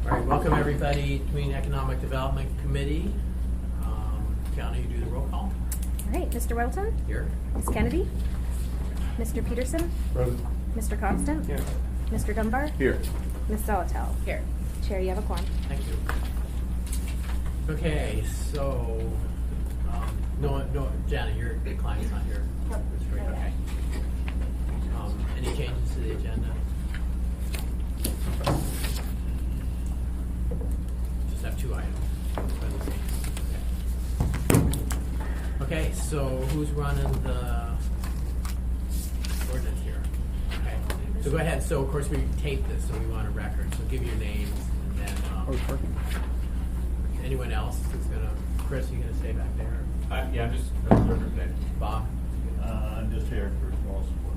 All right, welcome everybody to the Economic Development Committee. County, you do the roll call. All right, Mr. Welton? Here. Ms. Kennedy? Mr. Peterson? Present. Mr. Constant? Here. Mr. Dunbar? Here. Ms. Salatel? Here. Chair, you have a quorum. Thank you. Okay, so, no, Janet, your client's not here. Yep. That's great, okay. Any changes to the agenda? Just have two items. Okay, so who's running the ordinance here? Okay, so go ahead. So of course we tape this, so we want a record. So give your names, and then anyone else who's gonna. Chris, you gonna stay back there? Yeah, I'm just observer today. Bob. I'm just here for small support.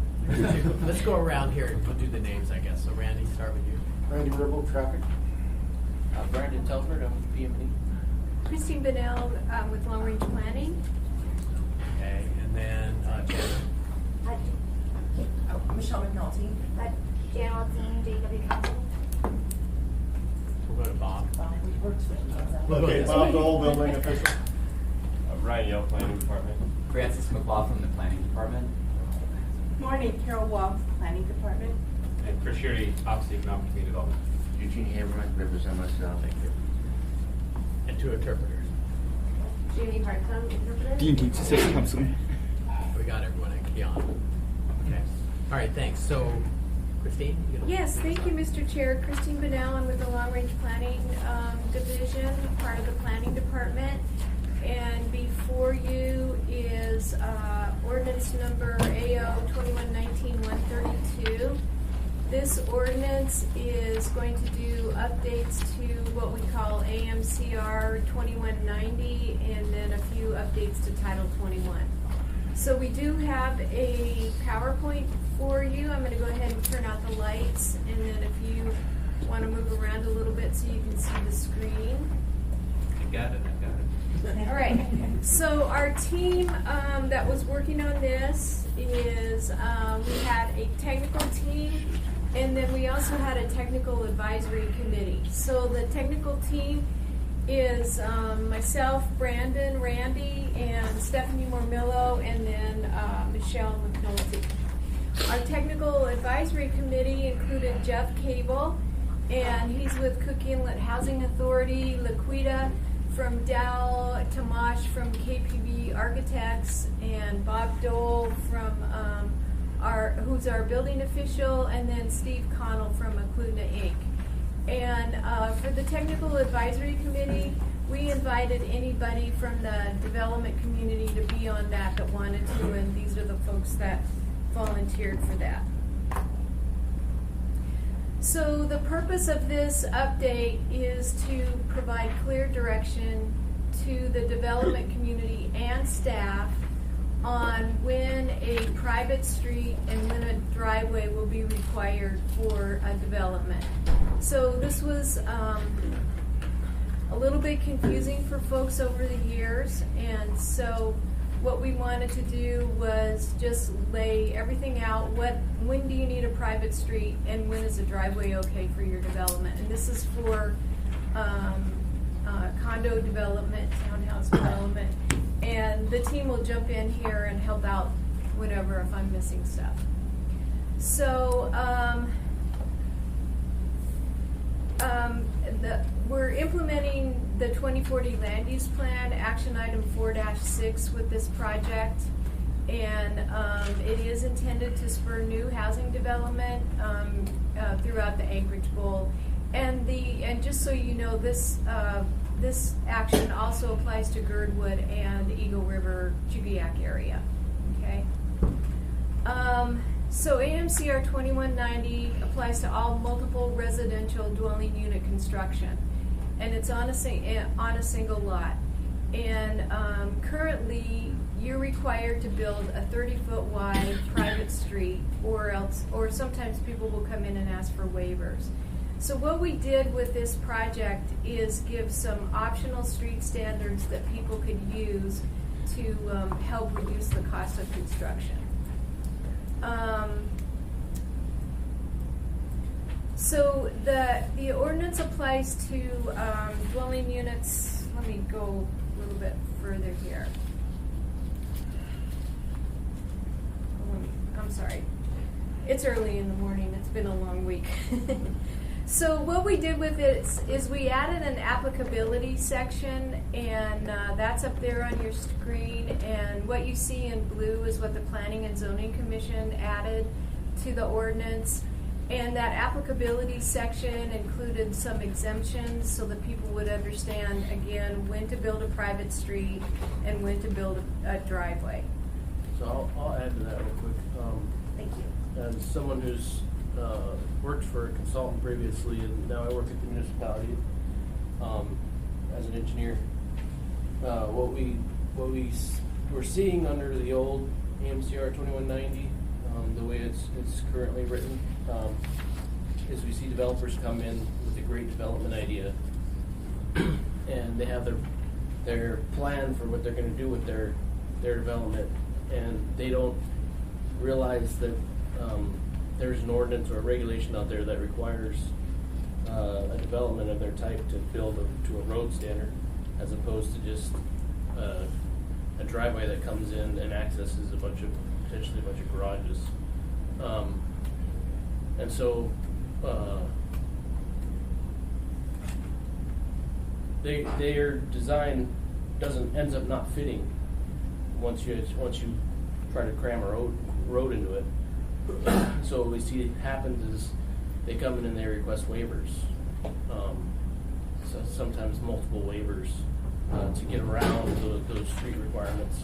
Let's go around here and we'll do the names, I guess. So Randy, start with you. Randy Ribble, traffic. Brandon Telford, I'm with PMD. Christine Bennell with Long Range Planning. Okay, and then Janet. Michelle McNulty. Jan Alteen, JW Council. We'll go to Bob. We worked with you. Okay, Bob Dole, building official. Ryan Yell, Planning Department. Francis McLaughlin, the Planning Department. Morning, Carol Wall, Planning Department. And Chris Shirley, Office of Economic Community Development. Eugene Haberman, represent myself. Thank you. And two interpreters. Judy Hartzum, interpreter. Dean Keats, Assistant Councilman. We got everyone at Kiana. Okay. All right, thanks. So, Christine? You gonna- Yes, thank you, Mr. Chair. Christine Bennell, I'm with the Long Range Planning Division, part of the Planning Department. And before you is ordinance number AO 2119-132. This ordinance is going to do updates to what we call AMCR 2190 and then a few updates to Title 21. So we do have a PowerPoint for you. I'm going to go ahead and turn out the lights, and then if you want to move around a little bit so you can see the screen. I got it. All right, so our team that was working on this is, we had a technical team, and then we also had a technical advisory committee. So the technical team is myself, Brandon, Randy, and Stephanie Mormillo, and then Michelle McNulty. Our technical advisory committee included Jeff Cable, and he's with Cook Inlet Housing Authority, Laquita from Dow, Tamash from KPB Architects, and Bob Dole from who's our building official, and then Steve Connell from Acluna Inc. And for the technical advisory committee, we invited anybody from the development community to be on that wanted to, and these are the folks that volunteered for that. So the purpose of this update is to provide clear direction to the development community and staff on when a private street and when a driveway will be required for a development. So this was a little bit confusing for folks over the years, and so what we wanted to do was just lay everything out. When do you need a private street, and when is a driveway okay for your development? And this is for condo development, townhouse development, and the team will jump in here and help out whenever if I'm missing stuff. So we're implementing the 2040 Land Use Plan, Action Item 4-6 with this project, and it is intended to spur new housing development throughout the Anchorage Bowl. And just so you know, this action also applies to Girdwood and Eagle River, Chugiak area. Okay. So AMCR 2190 applies to all multiple residential dwelling unit construction, and it's on a single lot. And currently, you're required to build a 30-foot wide private street, or sometimes people will come in and ask for waivers. So what we did with this project is give some optional street standards that people could use to help reduce the cost of construction. So the ordinance applies to dwelling units. Let me go a little bit further here. I'm sorry. It's early in the morning. It's been a long week. So what we did with it is we added an applicability section, and that's up there on your screen. And what you see in blue is what the Planning and Zoning Commission added to the ordinance. And that applicability section included some exemptions so that people would understand, again, when to build a private street and when to build a driveway. So I'll add to that real quick. Thank you. As someone who's worked for a consultant previously, and now I work at the municipality as an engineer, what we were seeing under the old AMCR 2190, the way it's currently written, is we see developers come in with a great development idea, and they have their plan for what they're going to do with their development, and they don't realize that there's an ordinance or a regulation out there that requires a development of their type to build to a road standard, as opposed to just a driveway that comes in and accesses potentially a bunch of garages. And so their design ends up not fitting once you try to cram a road into it. So what we see happens is they come in and they request waivers, so sometimes multiple waivers to get around those street requirements,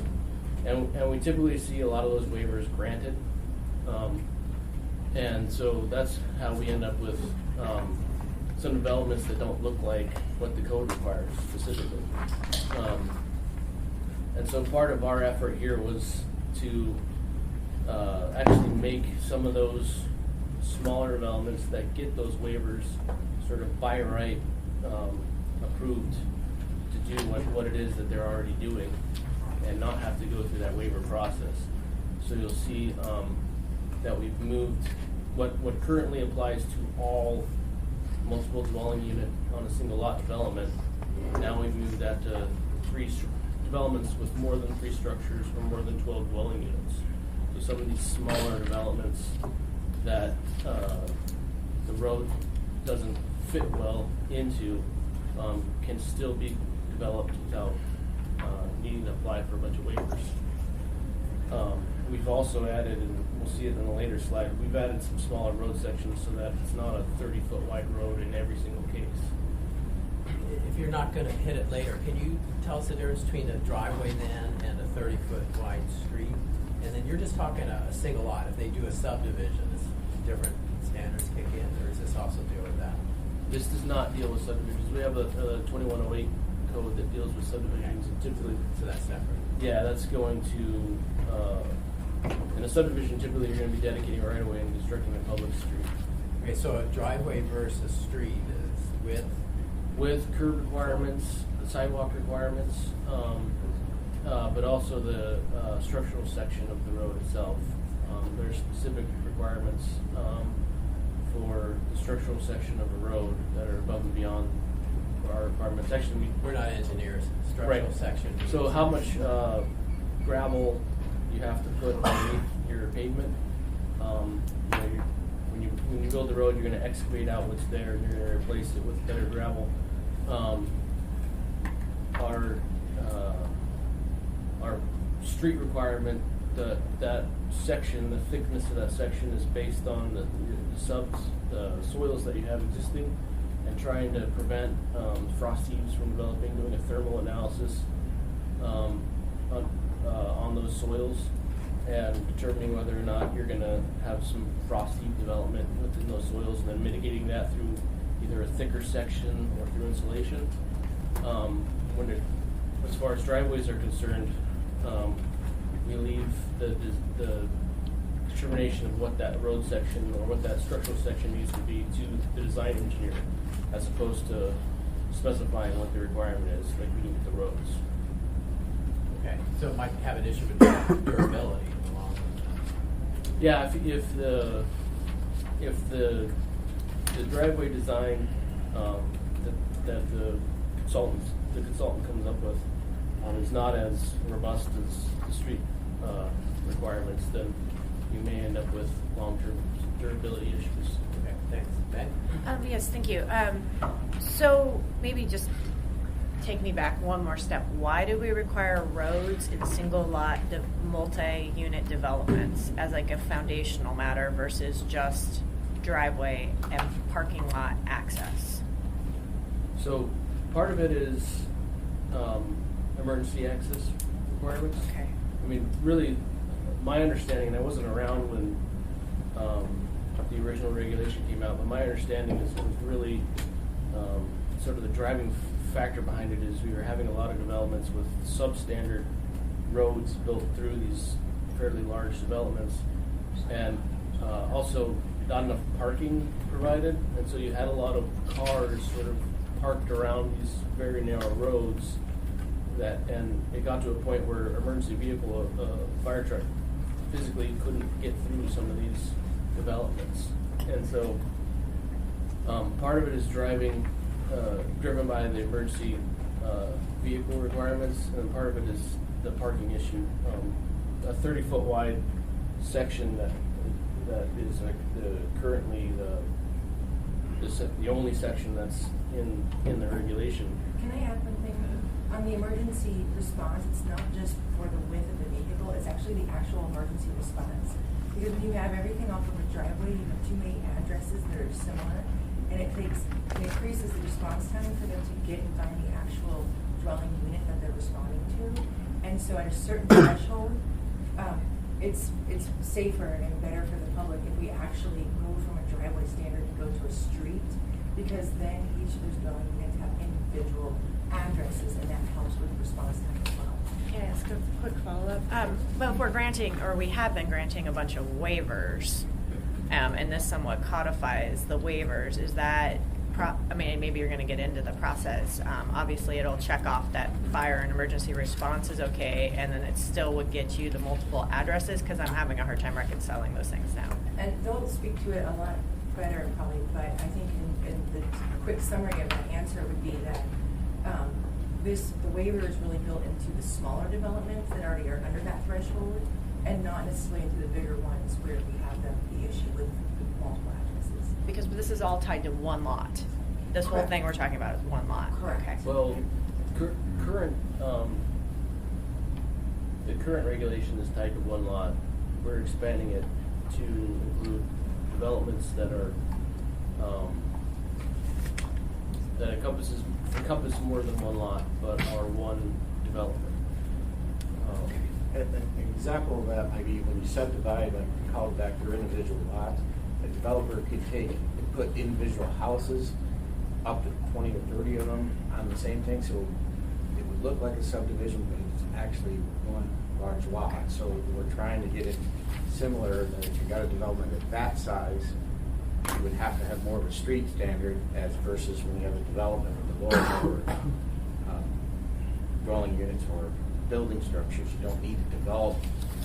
and we typically see a lot of those waivers granted, and so that's how we end up with some developments that don't look like what the code requires specifically. And so part of our effort here was to actually make some of those smaller developments that get those waivers sort of by right approved to do what it is that they're already doing, and not have to go through that waiver process. So you'll see that we've moved what currently applies to all multiple dwelling unit on a single lot development. Now we've moved that to 3 developments with more than 3 structures or more than 12 dwelling units. So some of these smaller developments that the road doesn't fit well into can still be developed without needing to apply for a bunch of waivers. We've also added, and we'll see it in a later slide, we've added some smaller road sections so that it's not a 30-foot wide road in every single case. If you're not going to hit it later, can you tell us the difference between a driveway then and a 30-foot wide street? And then you're just talking a single lot. If they do a subdivision, it's different standards kick in, or does this also deal with that? This does not deal with subdivisions. We have a 2108 code that deals with subdivisions, and typically, So that's separate. yeah, that's going to, in a subdivision, typically you're going to be dedicating a right of way and constructing a public street. Okay, so a driveway versus street is With curb requirements, the sidewalk requirements, but also the structural section of the road itself. There's specific requirements for the structural section of a road that are above and beyond our requirements. Actually, we're not engineers. Structural right. section. So how much gravel you have to put underneath your pavement? When you build the road, you're going to excavate out what's there, and you're going to replace it with better gravel. Our street requirement, that section, the thickness of that section is based on the soils that you have existing, and trying to prevent frost heaves from developing, doing a thermal analysis on those soils, and determining whether or not you're going to have some frost heave development within those soils, and then mitigating that through either a thicker section or through insulation. As far as driveways are concerned, we leave the determination of what that road section or what that structural section needs to be to the design engineer, as opposed to specifying what the requirement is, like we do with the roads. Okay, so it might have an issue with durability in the long run. Yeah, if the the driveway design that the consultant comes up with is not as robust as the street requirements, then you may end up with long-term durability issues. Okay, thanks. Ben? Yes, thank you. So maybe just take me back one more step. Why do we require roads in single lot multi-unit developments as like a foundational matter versus just driveway and parking lot access? So part of it is emergency access requirements. Okay. I mean, really, my understanding, and I wasn't around when the original regulation came out, but my understanding is it was really sort of the driving factor behind it is we were having a lot of developments with substandard roads built through these fairly large developments, and also not enough parking provided, and so you had a lot of cars sort of parked around these very narrow roads. And it got to a point where emergency vehicle, fire truck, physically couldn't get through some of these developments, and so part of it is driven by the emergency vehicle requirements, and part of it is the parking issue. A 30-foot wide section that is currently the only section that's in the regulation. Can I add one thing? On the emergency response, it's not just for the width of the vehicle, it's actually the actual emergency response. Because when you have everything off of a driveway, you have too many addresses that are similar, and it increases the response time for them to get and find the actual dwelling unit that they're responding to. And so at a certain threshold, it's safer and better for the public if we actually move from a driveway standard and go to a street, because then each of those dwelling units have individual addresses, and that helps with response time as well. Can I ask a quick follow-up? Well, if we're granting, or we have been granting a bunch of waivers, and this somewhat codifies the waivers, is that, I mean, maybe you're going to get into the process. Obviously, it'll check off that fire and emergency response is okay, and then it still would get you the multiple addresses, because I'm having a hard time reconciling those things now. And they'll speak to it a lot better probably, but I think in the quick summary of my answer would be that the waiver is really built into the smaller developments that already are under that threshold, and not necessarily into the bigger ones where we have the issue with multiple addresses. Because this is all tied to one lot. This whole Correct. thing we're talking about is one lot. Correct. Okay. Well, the current regulation is tied to one lot. We're expanding it to include developments that are that encompass more than one lot, but are one development. An example of that might be when you subdivide, like you call it back your individual lots, a developer could take and put individual houses, up to 20 or 30 of them on the same thing, so it would look like a subdivision, but it's actually one large lot. So we're trying to get it similar, that if you got a development of that size, you would have to have more of a street standard as versus when you have a development of the lower dwelling units or building structures. You don't need to develop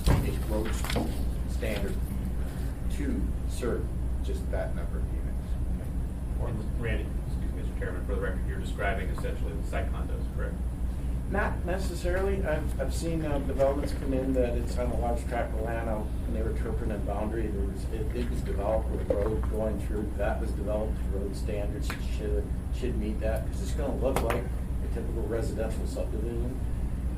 a road standard to serve just that number of units. Randy, excuse me, Mr. Chairman, for the record, you're describing essentially the site condos, correct? Not necessarily. I've seen developments come in that it's on a large tract of land out, and they were interpreting a boundary. It was developed with a road going through. That was developed to road standards. It should meet that, because it's going to look like a typical residential subdivision.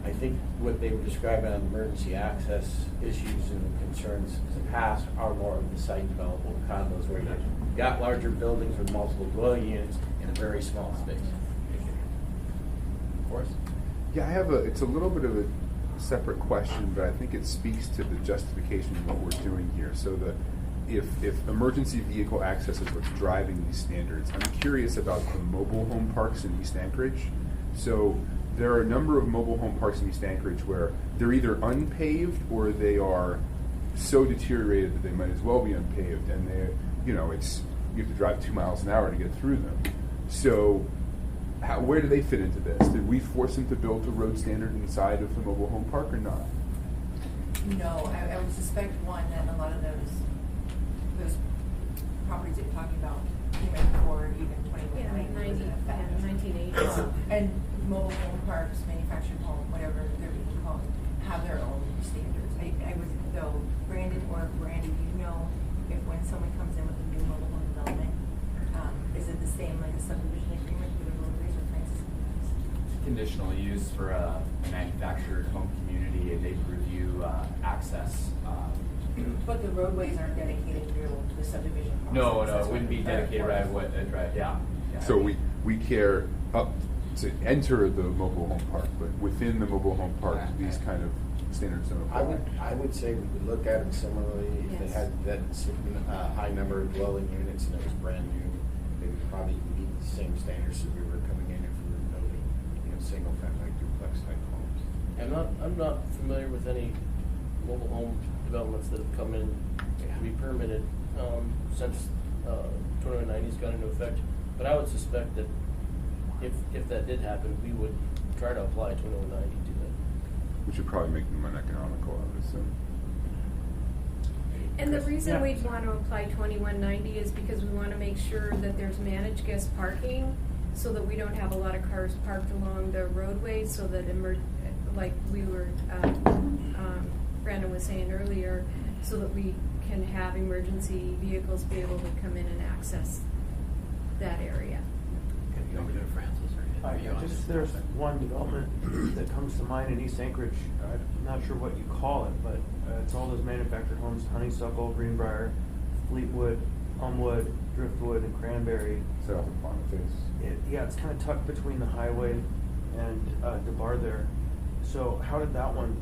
I think what they were describing on emergency access issues and concerns in the past are more of the site developable condos, where you've got larger buildings with multiple dwelling units in a very small space. Of course. Yeah, it's a little bit of a separate question, but I think it speaks to the justification of what we're doing here. So if emergency vehicle access is what's driving these standards, I'm curious about the mobile home parks in East Anchorage. So there are a number of mobile home parks in East Anchorage where they're either unpaved or they are so deteriorated that they might as well be unpaved, and you have to drive 2 miles an hour to get through them. So where do they fit into this? Did we force them to build a road standard inside of the mobile home park or not? No, I would suspect, one, that a lot of those properties that you're talking about came in before even 2190 was in effect. 1980s. And mobile home parks, manufactured home, whatever they're being called, have their own standards. I would, though, Brandon or Brandy, do you know if when someone comes in with a new mobile home development, is it the same like a subdivision agreement with the roadways or Francis? Conditional use for a manufactured home community, and they review access. But the roadways aren't dedicated through the subdivision process. No, That's it wouldn't be what- dedicated right away, yeah. So we care up to enter the mobile home park, but within the mobile home park, these kind of standards don't apply. I would say we would look at it similarly if they Yes. had that high number of dwelling units and it was brand new. They would probably meet the same standards that we were coming in if we were building, single family duplex type homes. I'm not familiar with any mobile home developments that have come in to be permitted since 2190's gone into effect. But I would suspect that if that did happen, we would try to apply 2190 to that. Which would probably make them uneconomical, I would assume. And the reason Yeah. we'd want to apply 2190 is because we want to make sure that there's managed guest parking so that we don't have a lot of cars parked along the roadways so that like we were, Brandon was saying earlier, so that we can have emergency vehicles be able to come in and access that area. Okay, you want me to go to Francis or are you on this? There's one development that comes to mind in East Anchorage. I'm not sure what you call it, but it's all those manufactured homes: Honeysuckle, Greenbrier, Fleetwood, Elmwood, Driftwood, and Cranberry. Set off upon the face. Yeah, it's kind of tucked between the highway and DeBar there. So how did that one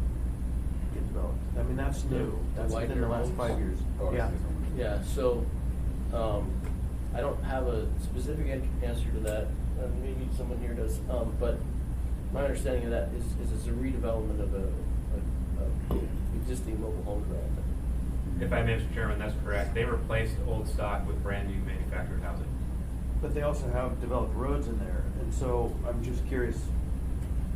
get developed? I mean, that's new. That's within the last 5 years. Oh, Yeah. Yeah, so I don't have a specific answer to that. Maybe someone here does. But my understanding of that is it's a redevelopment of a existing mobile home development. If I may, Mr. Chairman, that's correct. They replaced old stock with brand new manufactured housing. But they also have developed roads in there, and so I'm just curious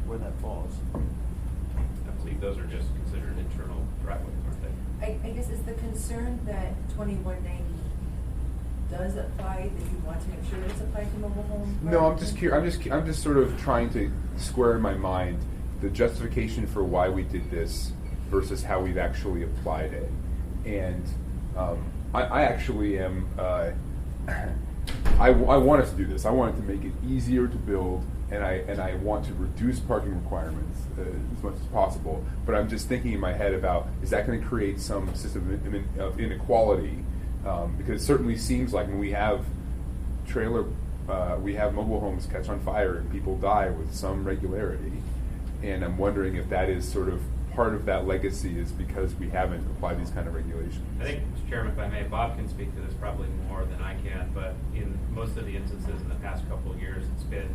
where that falls. I believe those are just considered internal driveways, aren't they? I guess is the concern that 2190 does apply, that you want to make sure it's applied to mobile homes? No, I'm just curious. I'm just sort of trying to square in my mind the justification for why we did this versus how we've actually applied it. And I actually am. I want us to do this. I want it to make it easier to build, and I want to reduce parking requirements as much as possible. But I'm just thinking in my head about, is that going to create some system of inequality? Because it certainly seems like when we have we have mobile homes catch on fire and people die with some regularity. And I'm wondering if that is sort of part of that legacy is because we haven't applied these kind of regulations. I think, Mr. Chairman, if I may, Bob can speak to this probably more than I can, but in most of the instances in the past couple of years, it's been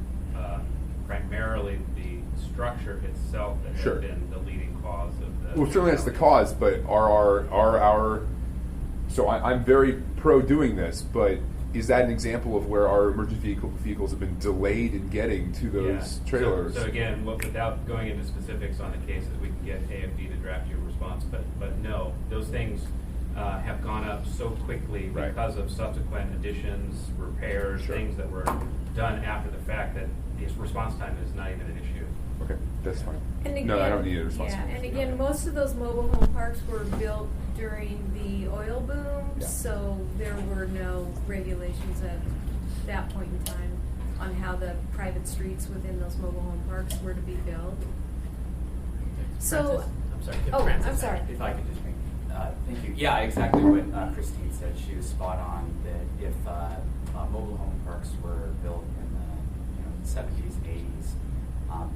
primarily the structure itself that has Sure. been the leading cause of the... Well, certainly that's the cause, but so I'm very pro doing this, but is that an example of where our emergency vehicles have been delayed in getting to those trailers? So again, without going into specifics on the cases, we can get AFD to draft your response, but no, those things have gone up so quickly because of subsequent additions, repairs, things that were done after the fact that this response time is not even an issue. Okay, that's fine. And again, No, I don't need a response. Yeah, and again, most of those mobile home parks were built during the oil boom, Yeah. so there were no regulations at that point in time on how the private streets within those mobile home parks were to be built. So, Francis, I'm sorry. give oh, Francis I'm sorry. If I could just make, thank you. Yeah, exactly what Christine said. She was spot on that if mobile home parks were built in the 70s, 80s,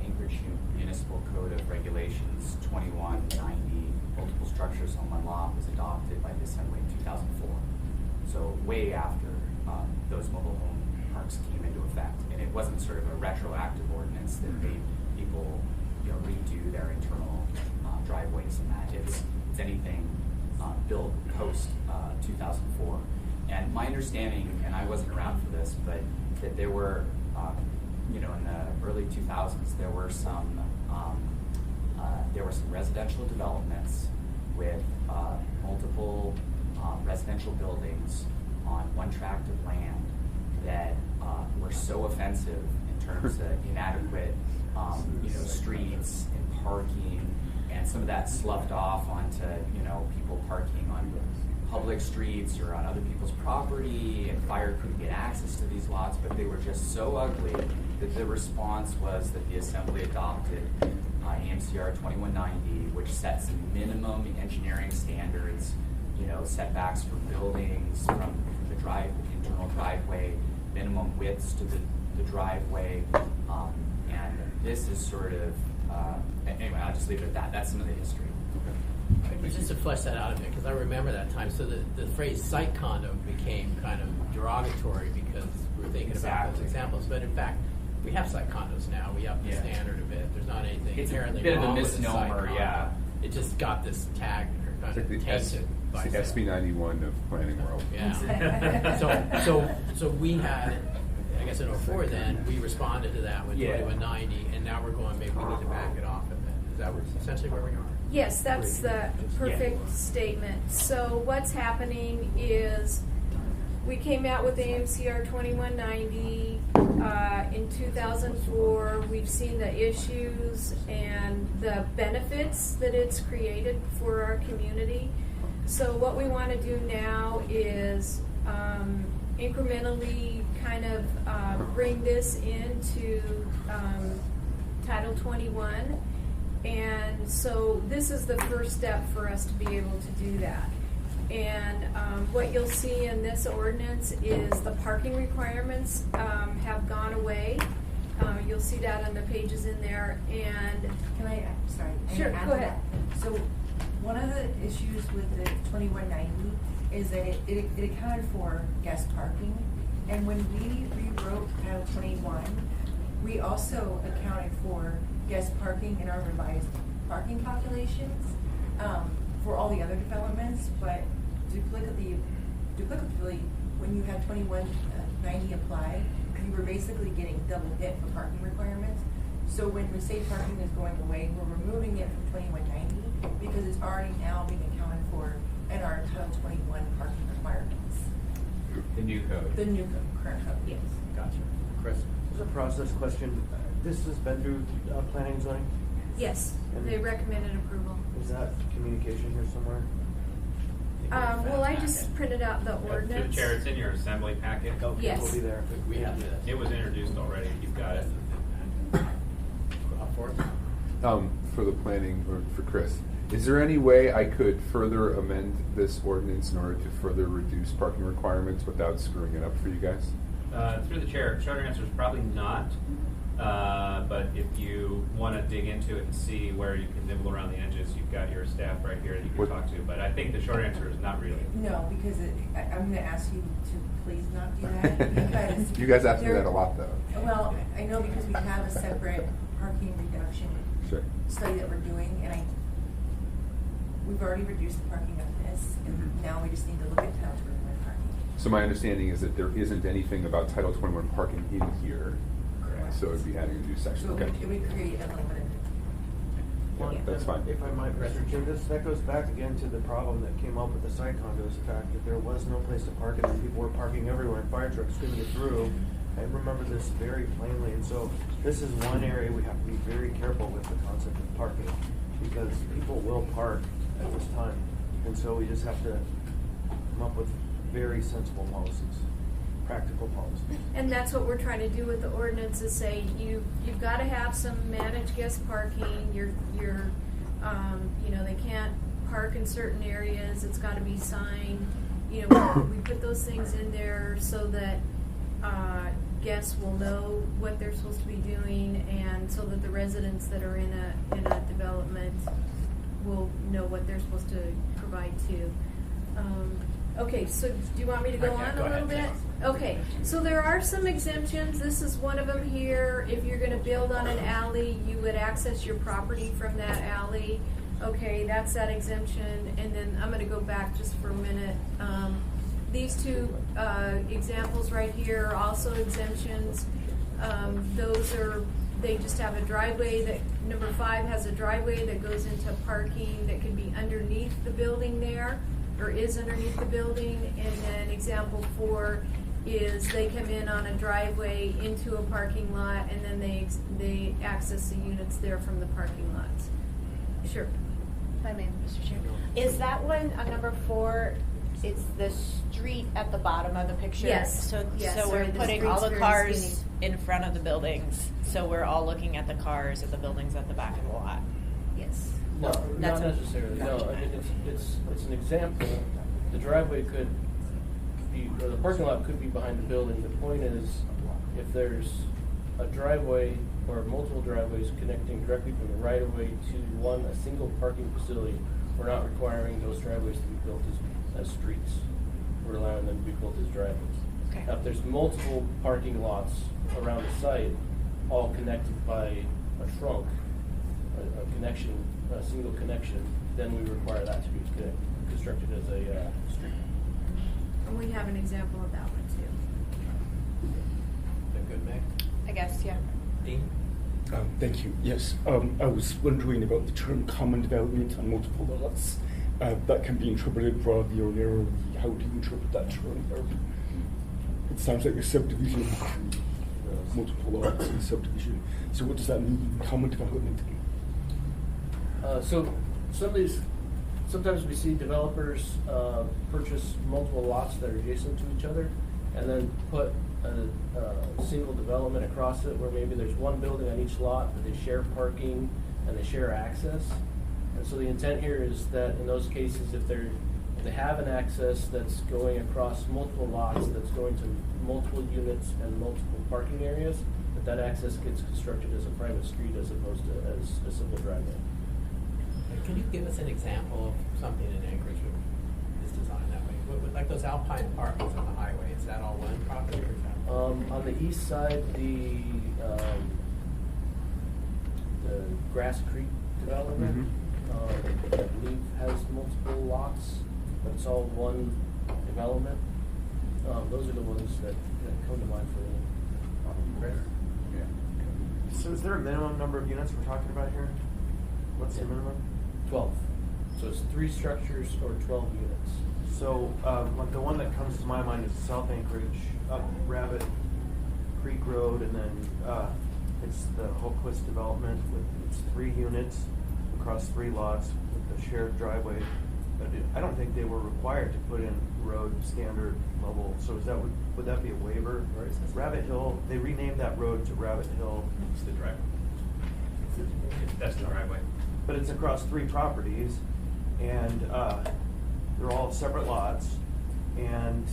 Anchorage Municipal Code of Regulations 2190, multiple structures on one lot, was adopted by the Assembly in 2004. So way after those mobile home parks came into effect, and it wasn't sort of a retroactive ordinance that made people redo their internal driveways and that. It's anything built post 2004. And my understanding, and I wasn't around for this, but that there were, in the early 2000s, there were some residential developments with multiple residential buildings on one tract of land that were so offensive in terms of inadequate, streets and parking, and some of that sloughed off onto, people parking on public streets or on other people's property, and fire couldn't get access to these lots, but they were just so ugly that the response was that the Assembly adopted AMCR 2190, which sets minimum engineering standards, setbacks for buildings, from the internal driveway, minimum widths to the driveway, and this is sort of, anyway, I'll just leave it at that. That's some of the history. But just to flesh that out a bit, because I remember that time, so the phrase site condo became kind of derogatory because we were thinking about those examples, but in fact, we have site condos now. We up the standard a bit. There's not anything It's inherently a bit of a wrong with a site misnomer, condo. yeah. It just got this tag or kind It's like of the tainted by it's the SB 91 of planning world. Yeah. So we had, I guess in 04 then, we responded to that with 2190, and now we're going, maybe we need to back it off a bit. Is that essentially where we are? Yes, that's the perfect statement. So what's happening is we came out with AMCR 2190 in 2004. We've seen the issues and the benefits that it's created for our community. So what we want to do now is incrementally kind of bring this into Title 21. And so this is the first step for us to be able to do that. And what you'll see in this ordinance is the parking requirements have gone away. You'll see that on the pages in there. And Can I, sorry. Sure, add go to ahead. that? So one of the issues with the 2190 is that it accounted for guest parking. And when we rewrote Title 21, we also accounted for guest parking in our revised parking calculations for all the other developments, but duplicatively, when you had 2190 apply, you were basically getting double hit for parking requirements. So when we say parking is going away, we're removing it from 2190 because it's already now being accounted for in our Title 21 parking requirements. The new code. The new current code, yes. Gotcha. Chris? There's a process question. This has been through planning and zoning? yes, they recommended approval. Is that communication here somewhere? Well, I just printed out the Through the ordinance. chair, it's in your assembly packet. Okay, Yes. we'll be there. We have this. It was introduced already, you've got it. For the planning, or for Chris, is there any way I could further amend this ordinance in order to further reduce parking requirements without screwing it up for you guys? Through the chair, shorter answer is probably not. But if you want to dig into it and see where you can nibble around the edges, you've got your staff right here that you can talk to. But I think the short answer is not really. No, because I'm going to ask you to please not do that because You guys ask me that a lot, though. Well, I know because we have a separate parking reduction Sure. study that we're doing, and we've already reduced the parking on this, and now we just need to look at Title 21 parking. So my understanding is that there isn't anything about Title 21 parking in here, Correct. so it'd be adding a new section. So Okay. it would create a limited. Yeah, that's fine. If I might, Mr. Chair, that goes back again to the problem that came up with the site condos, the fact that there was no place to park and people were parking everywhere and fire trucks couldn't get through. I remember this very plainly, and so this is one area we have to be very careful with the concept of parking because people will park at this time. And so we just have to come up with very sensible policies, practical policies. And that's what we're trying to do with the ordinance is say you've got to have some managed guest parking. You're they can't park in certain areas. It's got to be signed. We put those things in there so that guests will know what they're supposed to be doing, and so that the residents that are in a development will know what they're supposed to provide to. Okay, so do you want me to go Okay, on go a little ahead. bit? Okay, so there are some exemptions. This is one of them here. If you're going to build on an alley, you would access your property from that alley. Okay, that's that exemption. And then I'm going to go back just for a minute. These two examples right here are also exemptions. They just have a driveway that, number 5 has a driveway that goes into parking that could be underneath the building there. or is underneath the building. And then example 4 is they come in on a driveway into a parking lot, and then they access the units there from the parking lots. Sure. If I may, Mr. Chair. Is that one on number 4? It's the street at the bottom of the picture. Yes. So Yes, so sorry, we're the putting all street's the very cars skinny. in front of the buildings. So we're all looking at the cars at the buildings at the back of the lot. Yes. No, That's not what- necessarily. No, Gotcha. I mean, it's an example. The driveway could be, or the parking lot could be behind the building. The point is, if there's a driveway or multiple driveways connecting directly from the right of way to a single parking facility, we're not requiring those driveways to be built as streets. We're allowing them to be built as driveways. Okay. Now, if there's multiple parking lots around the site, all connected by a trunk, a connection, a single connection, then we require that to be constructed as a street. And we have an example of that one too. Is that good, Meg? I guess, yeah. Dean? Thank you. Yes, I was wondering about the term common development on multiple lots. That can be interpreted broadly or narrowly. How do you interpret that term? It sounds like a subdivision of multiple lots in a subdivision. So what does that mean, common development? So sometimes we see developers purchase multiple lots that are adjacent to each other, and then put a single development across it where maybe there's one building on each lot, but they share parking and they share access. And so the intent here is that in those cases, if they have an access that's going across multiple lots, that's going to multiple units and multiple parking areas, that access gets constructed as a private street as opposed to as a simple driveway. Can you give us an example of something in Anchorage that is designed that way? Like those Alpine apartments on the highway, is that all one property or is that? On the east side, the Grass Creek development, I believe has multiple lots, but it's all one development. Those are the ones that come to mind for me. So is there a minimum number of units we're talking about here? What's the minimum? 12. So it's 3 structures or 12 units. So, like the one that comes to my mind is South Anchorage, up Rabbit Creek Road, and then it's the Holquist development with its 3 units across 3 lots with a shared driveway. But I don't think they were required to put in road standard level. So is that would that be a waiver? Or is this Rabbit Hill? They renamed that road to Rabbit Hill. It's the driveway. That's the driveway. But it's across 3 properties, and they're all separate lots. And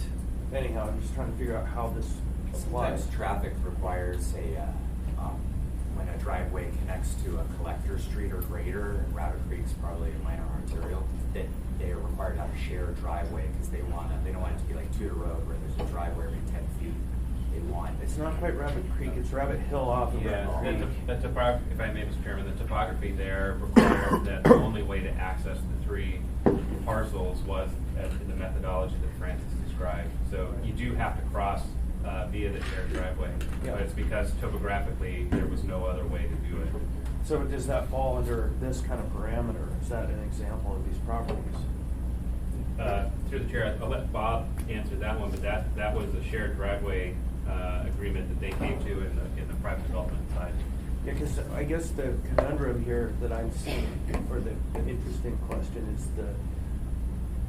anyhow, I'm just trying to figure out how this applies. Sometimes traffic requires when a driveway connects to a collector street or greater, and Rabbit Creek's probably a minor arterial, that they are required to have a shared driveway because they don't want it to be like Tudor Road where there's a driveway every 10 feet. They want It's not quite Rabbit Creek, it's Rabbit Hill off of Yeah, Rabbit Creek. the topography, if I may, Mr. Chairman, the topography there required that the only way to access the 3 parcels was in the methodology that Francis described. So you do have to cross via the shared driveway, but it's because topographically there was no other way to do it. So does that fall under this kind of parameter? Is that an example of these properties? Through the chair, I'll let Bob answer that one, but that was a shared driveway agreement that they came to in the private development side. Yeah, because I guess the conundrum here that I'm seeing, or the interesting question is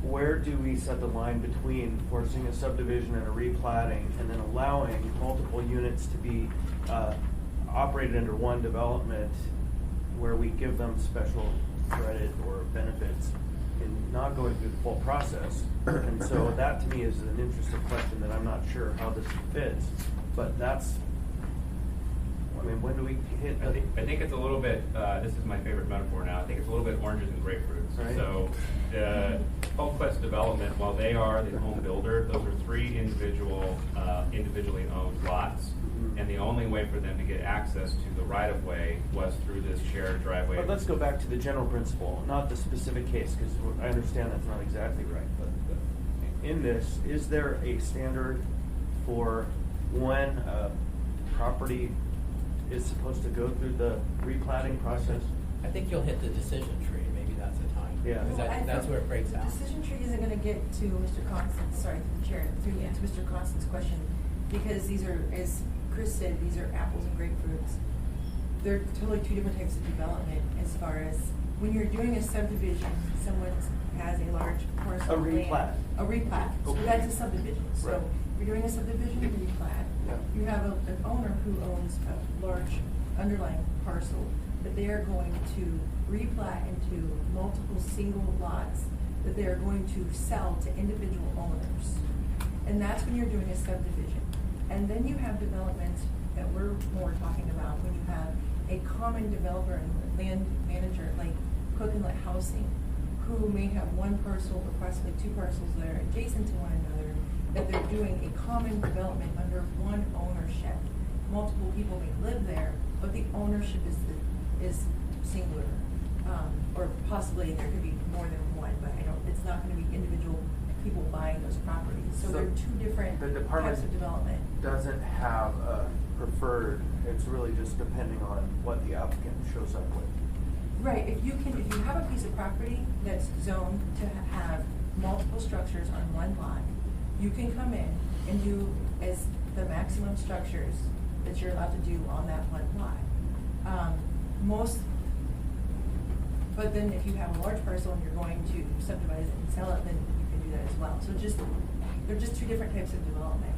where do we set the line between forcing a subdivision and a replatting and then allowing multiple units to be operated under one development where we give them special credit or benefits in not going through the full process? And so that to me is an interesting question that I'm not sure how this fits, but that's, I mean, when do we hit I think it's a little bit, this is my favorite metaphor now, I think it's a little bit oranges and grapefruits. Right. So the Holquist development, while they are the home builder, those are 3 individually owned lots. And the only way for them to get access to the right-of-way was through this shared driveway. But let's go back to the general principle, not the specific case, because I understand that's not exactly right. But in this, is there a standard for when a property is supposed to go through the replatting process? I think you'll hit the decision tree, maybe that's the time. Yeah. Because that's where it breaks The out. decision tree isn't gonna get to Mr. Constance, sorry, through the chair, to Mr. Constance's question, because these are, as Chris said, these are apples and grapefruits. They're totally two different types of development as far as, when you're doing a subdivision, someone has a large parcel A of land. replat. A replat, so Okay. that's a subdivision, so Right. you're doing a subdivision replat. Yeah. You have an owner who owns a large underlying parcel that they are going to replat into multiple single lots that they are going to sell to individual owners. And that's when you're doing a subdivision. And then you have development that we're more talking about when you have a common developer and land manager like Cook and Let Housing, who may have one parcel or possibly two parcels that are adjacent to one another, that they're doing a common development under one ownership. Multiple people may live there, but the ownership is singular. Or possibly there could be more than one, but it's not gonna be individual people buying those properties. So they're two different The department types of development. doesn't have a preferred, it's really just depending on what the applicant shows up with. Right, if you have a piece of property that's zoned to have multiple structures on one lot, you can come in and do as the maximum structures that you're allowed to do on that one lot. But then if you have a large parcel and you're going to subdivide it and sell it, then you can do that as well. So they're just two different types of development.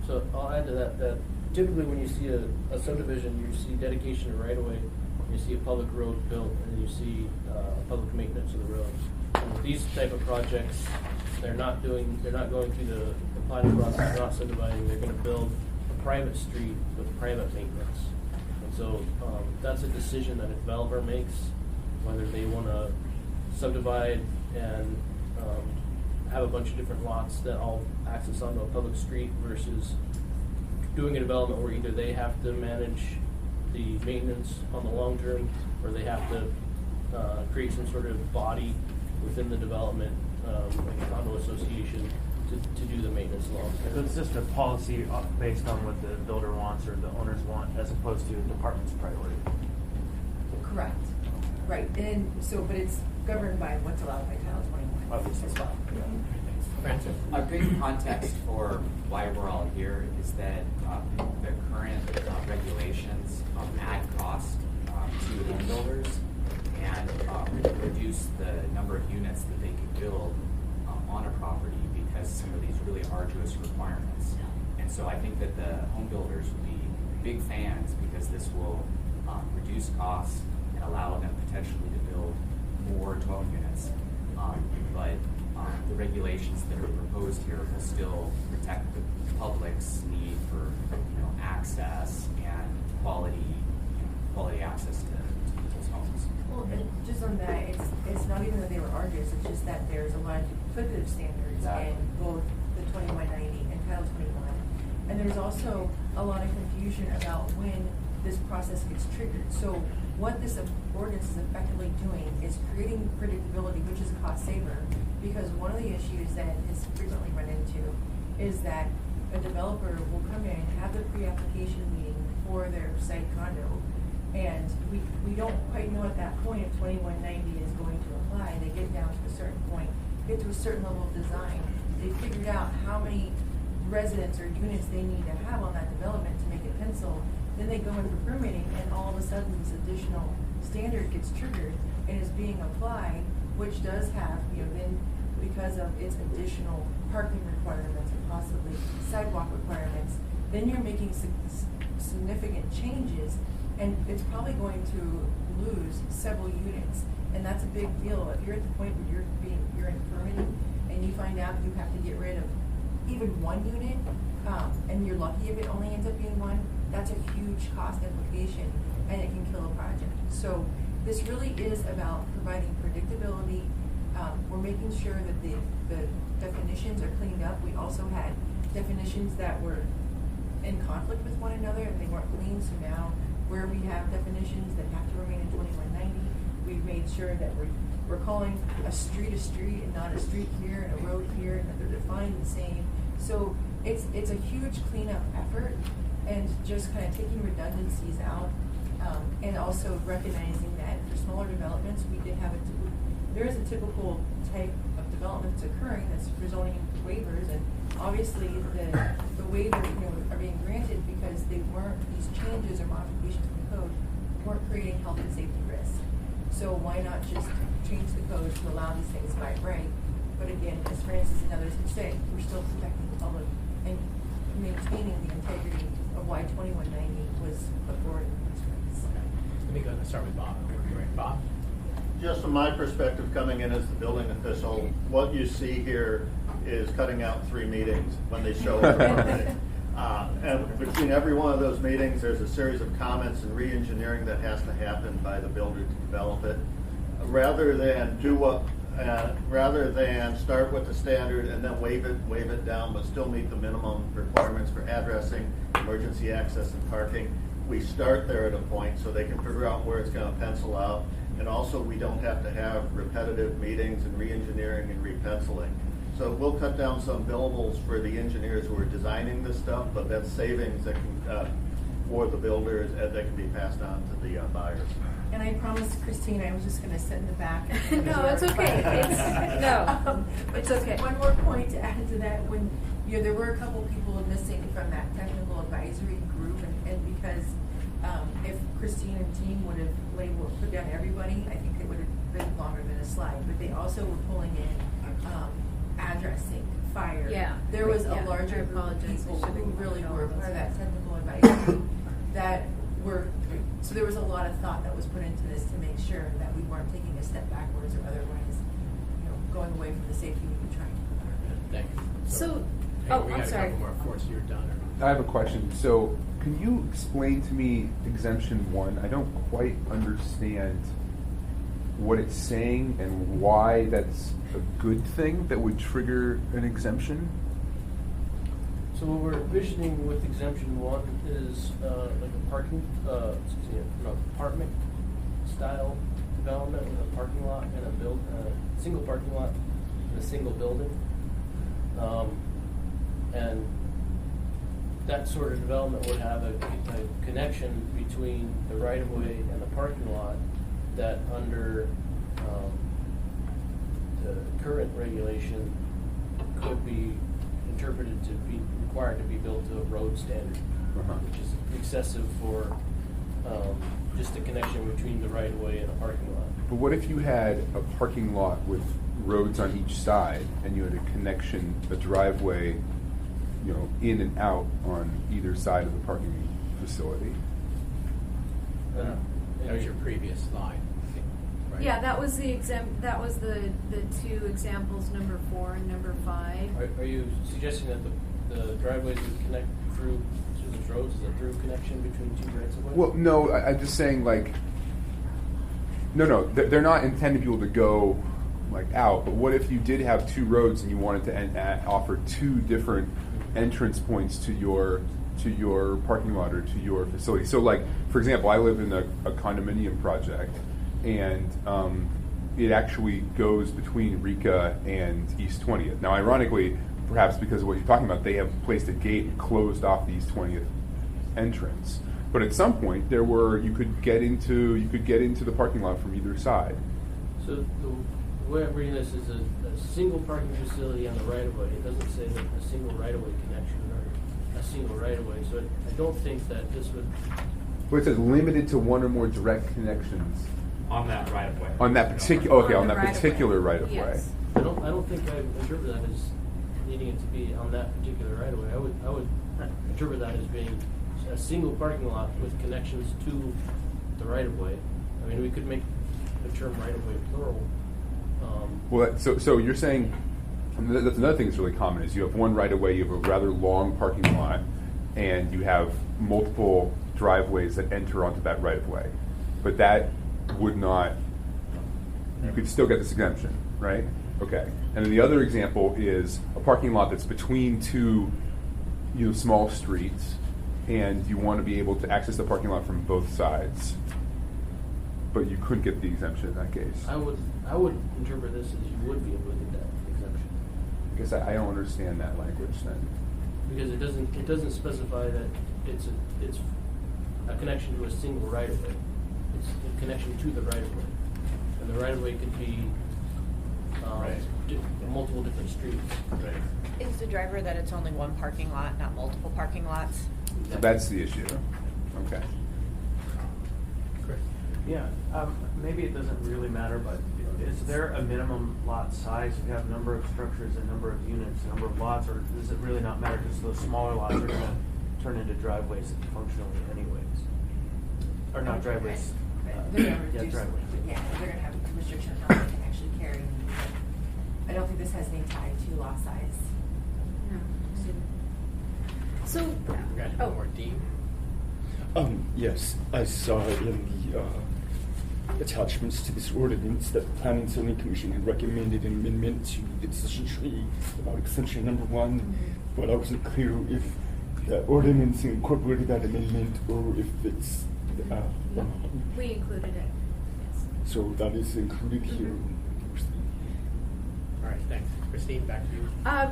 So I'll add to that typically when you see a subdivision, you see dedication of right of way, you see a public road built, and then you see public maintenance of the roads. And with these type of projects, they're not going through the planning process, they're not subdividing, they're gonna build a private street with private maintenance. And so that's a decision that a developer makes, whether they wanna subdivide and have a bunch of different lots that all access onto a public street versus doing a development where either they have to manage the maintenance on the long term, or they have to create some sort of body within the development, like a condo association, to do the maintenance long So term. it's just a policy based on what the builder wants or the owners want, as opposed to the department's priority. Correct. Right, and so, but it's governed by what's allowed by Title 21 Obviously. as well. Francis? A good context for why we're all here is that the current regulations add cost to home builders and reduce the number of units that they can build on a property because some of these really arduous requirements. And so I think that the home builders would be big fans because this will reduce costs and allow them potentially to build more 12 units. But the regulations that are proposed here will still protect the public's need for access and quality access to people's homes. Well, and just on that, it's not even that they were arduous, it's just that there's a lot of duplicative standards Exactly. in both the 2190 and Title 21. And there's also a lot of confusion about when this process gets triggered. So what this ordinance is effectively doing is creating predictability, which is a cost saver, because one of the issues that is frequently run into is that a developer will come in, have the pre-application meeting for their site condo, and we don't quite know at that point if 2190 is going to apply. They get down to a certain point, get to a certain level of design, they figured out how many residents or units they need to have on that development to make it pencil. Then they go in for permitting, and all of a sudden this additional standard gets triggered and is being applied, which does have, then because of its additional parking requirements and possibly sidewalk requirements, then you're making significant changes, and it's probably going to lose several units, and that's a big deal. If you're at the point where you're in permitting and you find out you have to get rid of even one unit, and you're lucky if it only ends up being one, that's a huge cost implication, and it can kill a project. So this really is about providing predictability. We're making sure that the definitions are cleaned up. We also had definitions that were in conflict with one another and they weren't clean, so now where we have definitions that have to remain in 2190, we've made sure that we're calling a street and not a street here and a road here, and that they're defined the same. So it's a huge cleanup effort, and just kind of taking redundancies out And also recognizing that for smaller developments, we did have there is a typical type of development that's occurring that's resulting in waivers, and obviously the waivers, are being granted because these changes or modifications in the code weren't creating health and safety risks. So why not just change the code to allow these things by right? But again, as Francis and others would say, we're still protecting the public and maintaining the integrity of why 2190 was put forward in the first place. Let me go and start with Bob. Bob? Just from my perspective, coming in as the building official, what you see here is cutting out 3 meetings when they show up. And between every one of those meetings, there's a series of comments and re-engineering that has to happen by the builder to develop it. Rather than start with the standard and then waive it down, but still meet the minimum requirements for addressing, emergency access, and parking, we start there at a point so they can figure out where it's going to pencil out. And also, we don't have to have repetitive meetings and re-engineering and re-penciling. So we'll cut down some billables for the engineers who are designing this stuff, but that's savings that can, for the builders, that can be passed on to the buyers. And I promised Christine I was just going to sit in the back. No, it's okay. It's okay. One more point to add to that. When there were a couple people missing from that technical advisory group, and because if Christine and team would have put down everybody, I think it would have been longer than a slide. But they also were pulling in addressing, fire. Yeah. There was a larger group of people who really were part of that technical advisory that were. So there was a lot of thought that was put into this to make sure that we weren't taking a step backwards or otherwise, going away from the safety we were trying to provide. Thank you. So, we I'm got sorry. a couple more before you're done. I have a question. So, can you explain to me exemption 1? I don't quite understand what it's saying and why that's a good thing that would trigger an exemption. So what we're envisioning with exemption 1 is like a parking, apartment style development with a parking lot and a single parking lot and a single building. And that sort of development would have a connection between the right-of-way and the parking lot that under the current regulation could be interpreted to be required to be built to a road standard, which is excessive for just the connection between the right-of-way and a parking lot. But what if you had a parking lot with roads on each side and you had a connection, a driveway, in and out on either side of the parking facility? That was your previous slide. Right? Yeah, that was the the 2 examples, number 4 and number 5. Are you suggesting that the driveways would connect through the roads? Is a through connection between 2 rights of way? Well, no, I'm just saying no, they're not intended to be able to go out. But what if you did have 2 roads and you wanted to offer 2 different entrance points to your parking lot or to your facility? So, for example, I live in a condominium project, and it actually goes between Rica and East 20th. Now, ironically, perhaps because of what you're talking about, they have placed a gate and closed off the East 20th entrance. But at some point, you could get into the parking lot from either side. So the way I'm reading this is a single parking facility on the right-of-way. It doesn't say that a single right-of-way connection or a single right-of-way. So I don't think that this would... Well, it says limited to 1 or more direct connections. On that right of way. On that particular, okay, on that right-of-way. particular right-of-way. Yes. I don't think I interpret that as needing it to be on that particular right-of-way. I would interpret that as being a single parking lot with connections to the right-of-way. I mean, we could make the term right-of-way plural. Well, so you're saying, that's another thing that's really common, is you have one right-of-way, you have a rather long parking lot, and you have multiple driveways that enter onto that right-of-way. But that would not, you could still get this exemption, right? Okay. And then the other example is a parking lot that's between 2 small streets, and you want to be able to access the parking lot from both sides. But you couldn't get the exemption in that case. I would interpret this as you would be able to get that exemption. I guess I don't understand that language then. Because it doesn't specify that it's a connection to a single right-of-way. It's a connection to the right-of-way. And the right-of-way could be Right. multiple different streets. Right. Is the driver that it's only one parking lot, not multiple parking lots? So that's the issue. Okay. Chris? Yeah, maybe it doesn't really matter, but is there a minimum lot size? If you have number of structures, a number of units, a number of lots, or does it really not matter because those smaller lots are gonna turn into driveways functionally anyways? Or not driveways, They're gonna yeah, reduce, driveways. yeah, they're gonna have a restriction on how they can actually carry. I don't think this has any tie to lot size. So, We got oh, one more, Dean? Yes, I saw in the attachments to this ordinance that the Planning and Zoning Commission had recommended an amendment to the decision tree about extension number 1, but I wasn't clear if the ordinance incorporated that amendment or if it's we included it, yes. so that is included here. All right, thanks. Christine, back to you.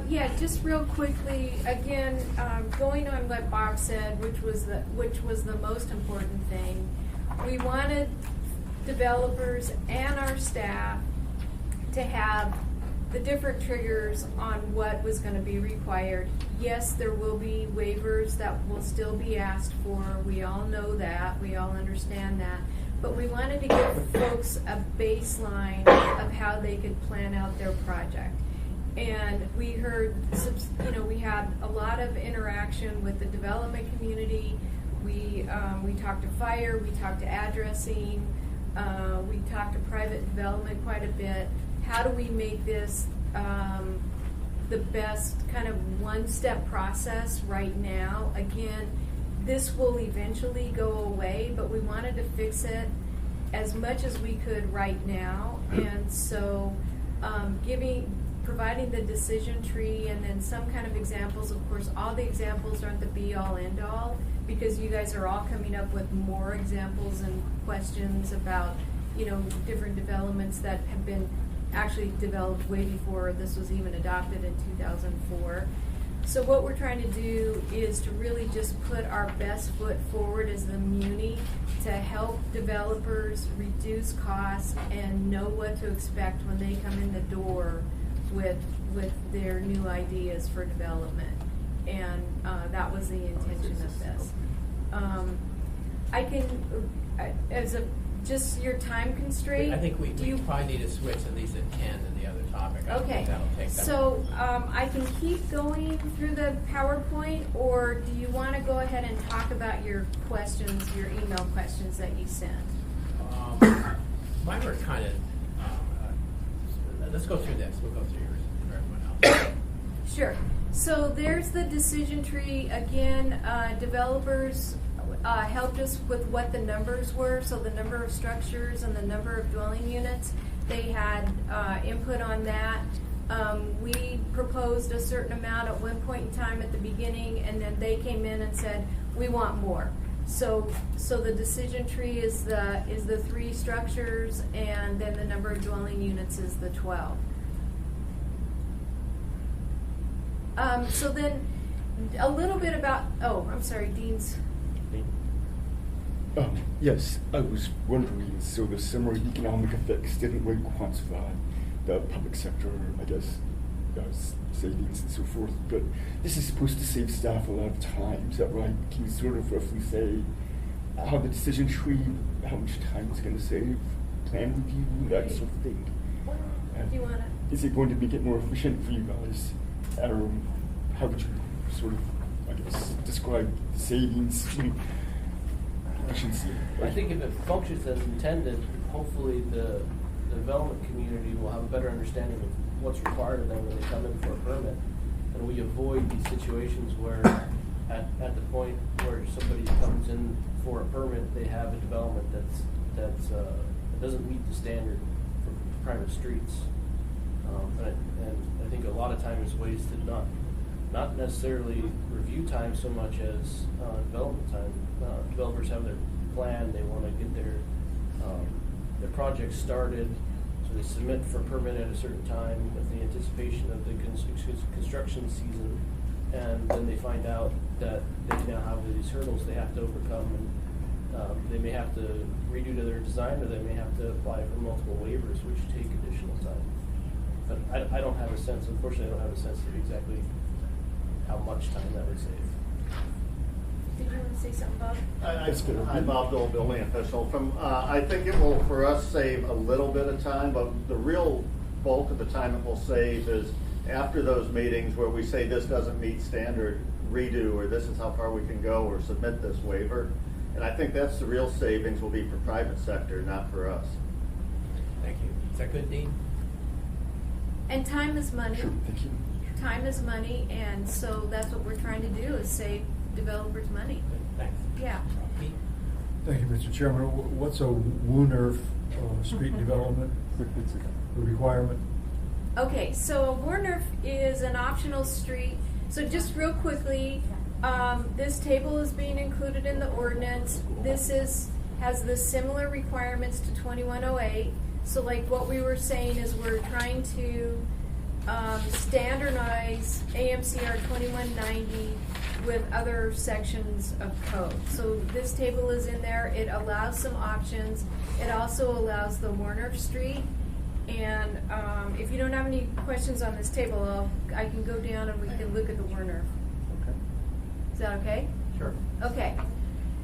Yeah, just real quickly, again, going on what Bob said, which was the most important thing. We wanted developers and our staff to have the different triggers on what was going to be required. Yes, there will be waivers that will still be asked for. We all know that. We all understand that. But we wanted to give folks a baseline of how they could plan out their project. And we heard, we had a lot of interaction with the development community. We talked to fire, we talked to addressing, we talked to private development quite a bit. How do we make this the best kind of one-step process right now? Again, this will eventually go away, but we wanted to fix it as much as we could right now. And so providing the decision tree and then some kind of examples. Of course, all the examples aren't the be-all, end-all, because you guys are all coming up with more examples and questions about, different developments that have been actually developed way before this was even adopted in 2004. So what we're trying to do is to really just put our best foot forward as the muni to help developers reduce costs and know what to expect when they come in the door with their new ideas for development. And that was the intention of this. I can, just your time constraint. I think we probably need to switch at least at 10 to the other topic. I don't think that'll take that So long. I can keep going through the PowerPoint, or do you want to go ahead and talk about your questions, your email questions that you sent? Mine were kind of, let's go through this. We'll go through yours for everyone else. Sure. So there's the decision tree. Again, developers helped us with what the numbers were, so the number of structures and the number of dwelling units. They had input on that. We proposed a certain amount at one point in time at the beginning, and then they came in and said, we want more. So the decision tree is the 3 structures, and then the number of dwelling units is the 12. So then a little bit about, I'm sorry, Dean's. Yes, I was wondering, so the summary economic effects didn't really quantify the public sector, I guess, savings and so forth, but this is supposed to save staff a lot of time, is that right? Can you sort of roughly say how the decision tree, how much time it's going to save, plan review, that sort of thing? Do you want to? Is it going to make it more efficient for you guys? How would you sort of, I guess, describe the savings? I think if it functions as intended, hopefully the development community will have a better understanding of what's required of them when they come in for a permit. And we avoid these situations where at the point where somebody comes in for a permit, they have a development that doesn't meet the standard for private streets. And I think a lot of time is wasted not necessarily review time so much as development time. Developers have their plan; they want to get their project started, so they submit for a permit at a certain time with the anticipation of the construction season, and then they find out that they now have these hurdles they have to overcome, They may have to redo to their design, or they may have to apply for multiple waivers, which take additional time. But I don't have a sense, unfortunately, I don't have a sense of exactly how much time that would save. Did you want to say something, Bob? I'm Bob Dole, building official. I think it will, for us, save a little bit of time, but the real bulk of the time it will save is after those meetings where we say this doesn't meet standard, redo, or this is how far we can go, or submit this waiver. And I think that's the real savings will be for private sector, not for us. Thank you. Is that good, Dean? And time is money. Sure, thank you. Time is money, and so that's what we're trying to do, is save developers money. Good, thanks. Yeah. Pete? Thank you, Mr. Chairman. What's a Werner street development requirement? Okay, so a Werner is an optional street. So just real quickly, this table is being included in the ordinance. This has the similar requirements to 2108. So like what we were saying is we're trying to standardize AMCR 2190 with other sections of code. So this table is in there. It allows some options. It also allows the Werner Street. And if you don't have any questions on this table, I can go down and we can look at the Werner. Okay. Is that okay? Sure. Okay.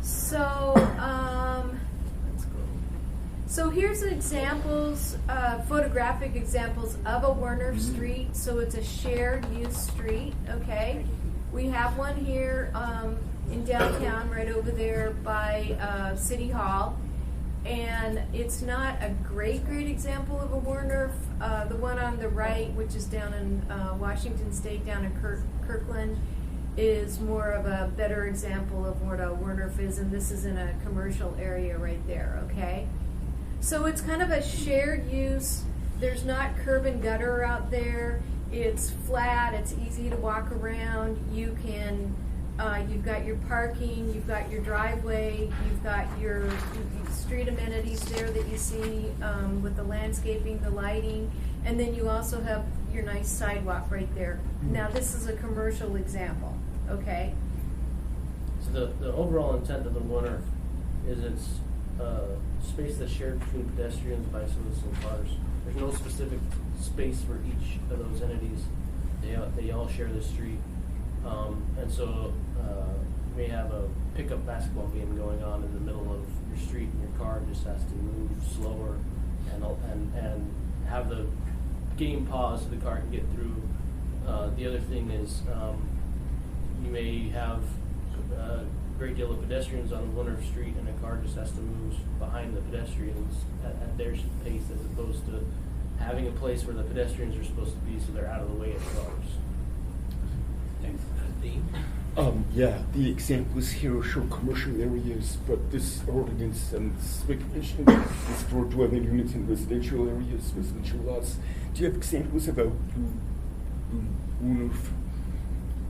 So let's go. So here's examples, photographic examples of a Werner Street. So it's a shared use street. Okay. We have one here in downtown, right over there by City Hall. And it's not a great example of a Werner. The one on the right, which is down in Washington State, down in Kirkland, is more of a better example of what a Werner is, and this is in a commercial area right there, okay? So it's kind of a shared use. There's not curb and gutter out there. It's flat, it's easy to walk around. You can, you've got your parking, you've got your driveway, you've got your street amenities there that you see with the landscaping, the lighting, and then you also have your nice sidewalk right there. Now this is a commercial example, okay? So the overall intent of the Werner is it's space that's shared between pedestrians, bicyclists, and cars. There's no specific space for each of those entities. They all share the street. And so you may have a pickup basketball game going on in the middle of your street, and your car just has to move slower and have the game pause so the car can get through. The other thing is you may have a great deal of pedestrians on the Werner Street, and a car just has to move behind the pedestrians at their pace, as opposed to having a place where the pedestrians are supposed to be so they're out of the way of the cars. Thanks. Dean? Yeah, the examples here show commercial areas, but this ordinance and specification is for dwelling units in residential areas, residential lots. Do you have examples about Werner,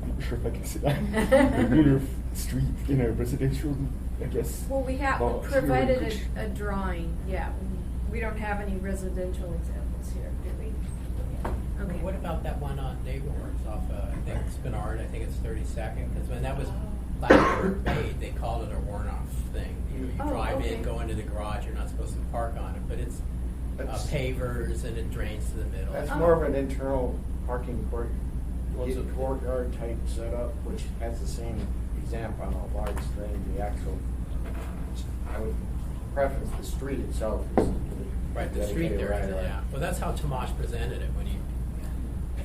I'm not sure if I can say that, Werner Street in a residential, I guess? Well, we provided a drawing, yeah. We don't have any residential examples here, do we? Yeah. Okay. What about that one on Neighborhoods off, I think Spinard, I think it's 32nd, because when that was last year made, they called it a Warnoff thing. You drive in, go into the garage, you're not supposed to park on it, but it's pavers and it drains to the middle. That's more of an internal parking courtyard type setup, which has the same example on a large thing. The actual, I would preference the street itself. Right, the street there, yeah. Well, that's how Tomasz presented it when he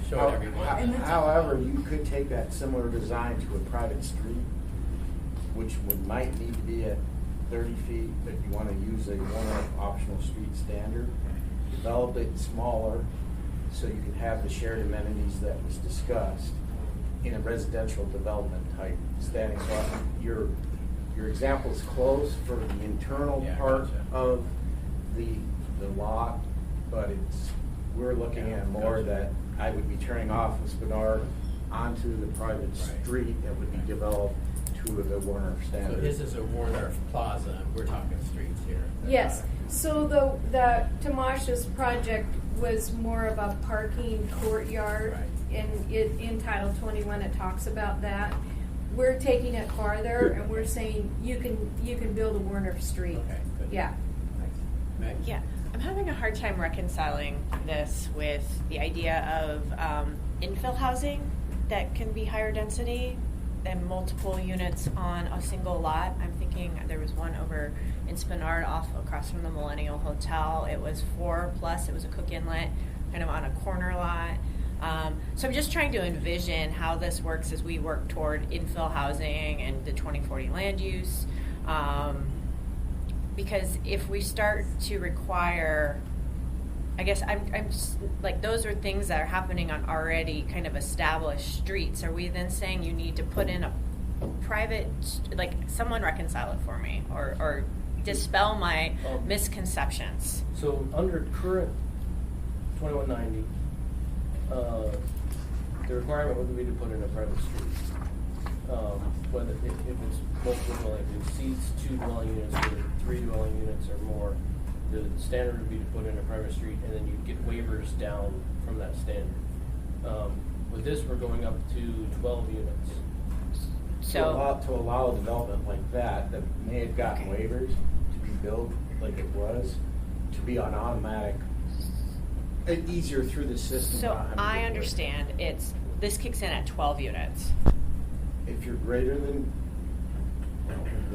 showed everyone. However, you could take that similar design to a private street, which might need to be at 30 feet, but you want to use a one optional street standard. Develop it smaller so you can have the shared amenities that was discussed in a residential development type standing. So your example is close for the internal part of the lot, but we're looking at more that I would be turning off of Spinard onto the private street that would be developed to the Werner standard. So this is a Werner Plaza, and we're talking streets here. Yes. So the Tomasz's project was more of a parking courtyard, and in Title 21 it talks about that. we're taking it farther and we're saying you can build a Werner Street. Okay, good. Yeah. Thanks. Meg? Yeah, I'm having a hard time reconciling this with the idea of infill housing that can be higher density than multiple units on a single lot. I'm thinking there was one over in Spinard across from the Millennial Hotel. It was 4+, it was a cook inlet, kind of on a corner lot. So I'm just trying to envision how this works as we work toward infill housing and the 2040 land use. Because if we start to require, I guess I'm just, like, those are things that are happening on already kind of established streets. Are we then saying you need to put in a private, like, someone reconcile it for me or dispel my misconceptions? So under current 2190, the requirement would be to put in a private street. Whether if it's multiple dwelling, if it exceeds 2 dwelling units or 3 dwelling units or more, the standard would be to put in a private street, and then you'd get waivers down from that standard. With this, we're going up to 12 units. So to allow a development like that may have gotten waivers to be built like it was, to be on automatic, easier through the system. So not having to I do it. understand this kicks in at 12 units. If you're greater than,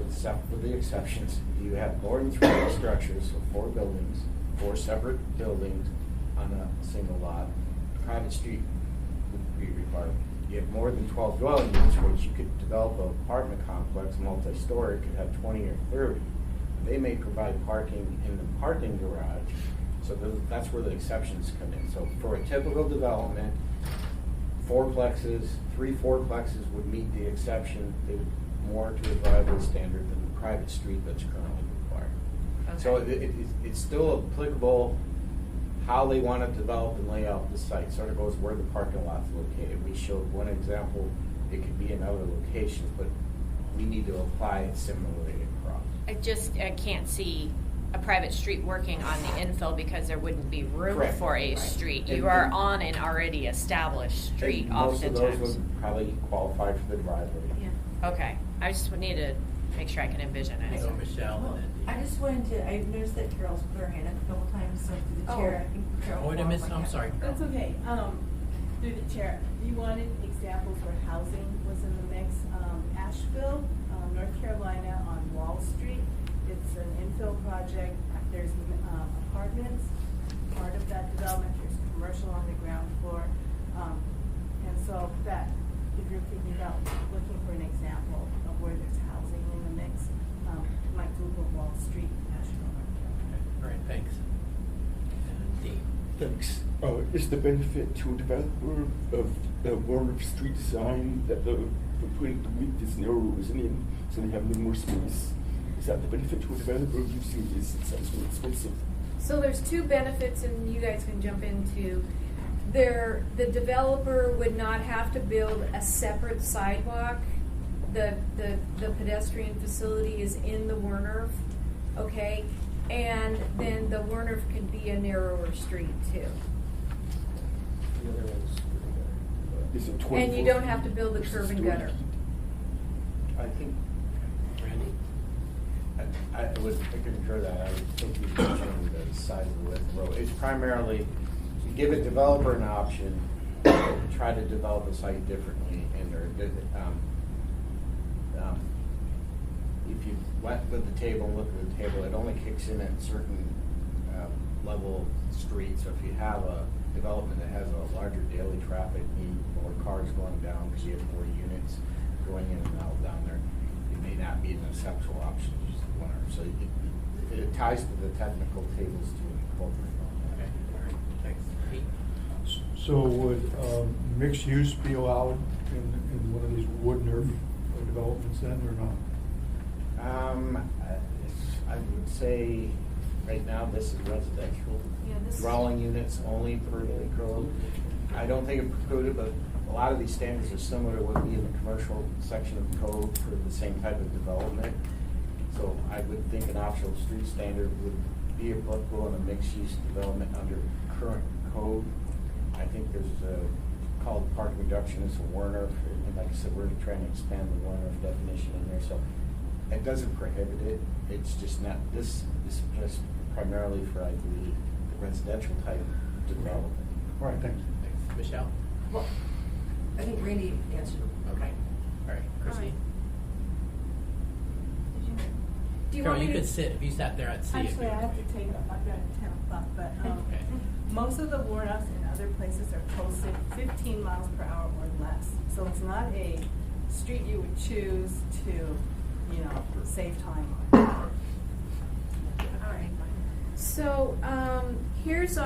except for the exceptions, you have more than 3 structures, so 4 buildings, 4 separate buildings on a single lot, private street would be required. You have more than 12 dwelling units, which you could develop an apartment complex, multi-story, could have 20 or 30. They may provide parking in the parking garage, so that's where the exceptions come in. So for a typical development, 4plexes, 3 4plexes would meet the exception. They would more to a driveway standard than the private street that's currently required. Okay. So it's still applicable how they want to develop and lay out the site. Sort of goes where the parking lot's located. We showed one example. It could be in other locations, but we need to apply it similarly across. I can't see a private street working on the infill because there wouldn't be room Correct. for a Right. street. And You are on an already established street And most of oftentimes. those would probably qualify for the driveway. Yeah. Okay, I just need to make sure I can envision it. So Michelle Well, and then I just wanted to, I noticed that Carol's put her hand up a couple times, so through the Oh. chair, I think Carol. Oh, wait a wants minute, my I'm hand. sorry. That's okay. Through the chair, you wanted examples where housing was in the mix. Asheville, North Carolina on Wall Street. It's an infill project. There's apartments. Part of that development, there's commercial on the ground floor. And so that, if you're thinking about looking for an example of where there's housing in the mix, you might Google Wall Street, Asheville, North Carolina. All right, thanks. And Dean. Thanks. Is the benefit to a developer of the Werner Street design that the point to meet this narrow reasoning so they have no more space? Is that the benefit to a developer using this? It sounds more expensive. So there's 2 benefits, and you guys can jump into. The developer would not have to build a separate sidewalk. The pedestrian facility is in the Werner, okay? And then the Werner could be a narrower street too. The other one's Is it 24 And you don't have to build the versus curb and 20 gutter. feet? I think Randy? I would concur that. I would think you mentioned the size of the width of the road. It's primarily to give a developer an option to try to develop a site differently. And if you went with the table and looked at the table, it only kicks in at certain level streets. So if you have a development that has a larger daily traffic need, more cars going down because you have more units going in and out down there, it may not be an acceptable option. So it ties to the technical tables to incorporate all Okay, that. all right, thanks. Pete? So would mixed use be allowed in one of these wood nerf developments then, or not? I would say right now this is residential. Yeah, this is- Dwelling units only per the code. I don't think it precluded, but a lot of these standards are similar to what would be in the commercial section of the code for the same type of development. So I would think an optional street standard would be applicable in a mixed-use development under current code. I think there's called parking reduction is a Werner. And like I said, we're trying to expand the Werner definition in there, so it doesn't prohibit it. It's just not, this is just primarily for, I believe, the residential type development. All right, thanks. Thanks. Michelle? Well, I think Randy answered. Okay. All right, Christine? Do you Carol, want me you to? could sit, if you sat there, I'd see if Actually, you. I have to take off, I've got a 10 o'clock, but, Okay. most of the warn-outs in other places are posted 15 miles per hour or less. So it's not a street you would choose to, you know, save time on. All right. So here's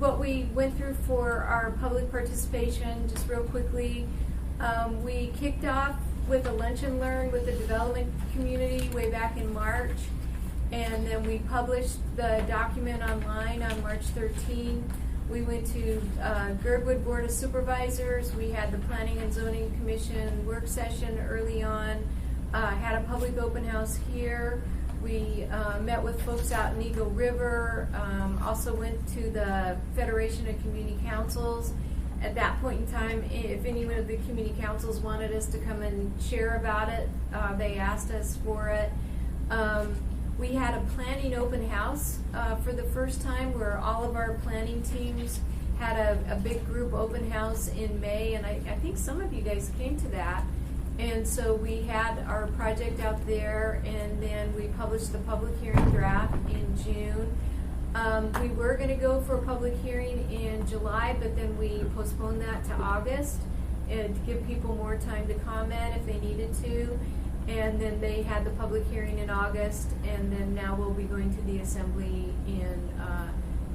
what we went through for our public participation, just real quickly. We kicked off with a lunch and learn with the development community way back in March. And then we published the document online on March 13. We went to Girdwood Board of Supervisors. We had the Planning and Zoning Commission work session early on. Had a public open house here. We met with folks out in Eagle River. Also went to the Federation of Community Councils. At that point in time, if anyone of the community councils wanted us to come and share about it, they asked us for it. We had a planning open house for the first time where all of our planning teams had a big group open house in May, and I think some of you guys came to that. And so we had our project out there, and then we published the public hearing draft in June. We were going to go for a public hearing in July, but then we postponed that to August and to give people more time to comment if they needed to. And then they had the public hearing in August, and then now we'll be going to the assembly in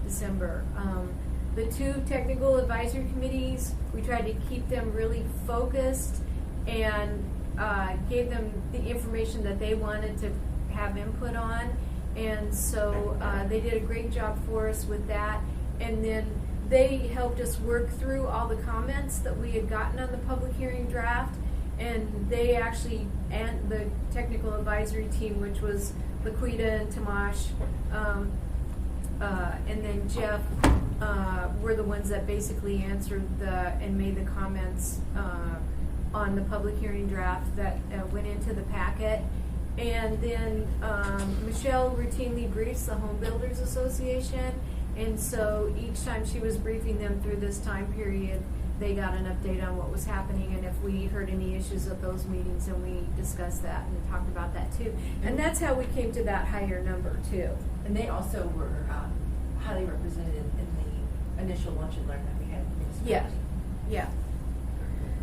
December. The two technical advisory committees, we tried to keep them really focused and gave them the information that they wanted to have input on. And so they did a great job for us with that. And then they helped us work through all the comments that we had gotten on the public hearing draft. And they actually, and the technical advisory team, which was Laquita and Tamash, and then Jeff, were the ones that basically answered and made the comments on the public hearing draft that went into the packet. And then Michelle routinely briefs the Home Builders Association, and so each time she was briefing them through this time period, they got an update on what was happening, and if we heard any issues at those meetings, then we discussed that and talked about that too. And that's how we came to that higher number too. And they also were highly represented in the initial lunch and learn that we had. Yeah, yeah.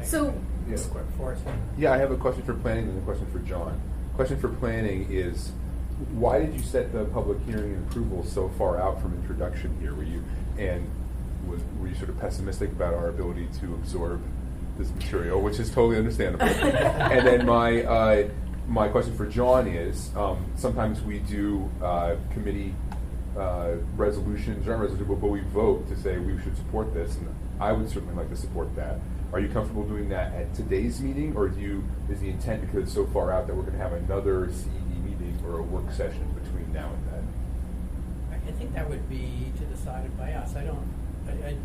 So, Yes. Forrest? Yeah, I have a question for planning and a question for John. Question for planning is, why did you set the public hearing and approval so far out from introduction here? Were you sort of pessimistic about our ability to absorb this material, which is totally understandable? And then my question for John is, sometimes we do committee resolutions, not resolutions, but we vote to say we should support this, and I would certainly like to support that. Are you comfortable doing that at today's meeting, or is the intent, because it's so far out, that we're going to have another CED meeting or a work session between now and then? I think that would be decided by us.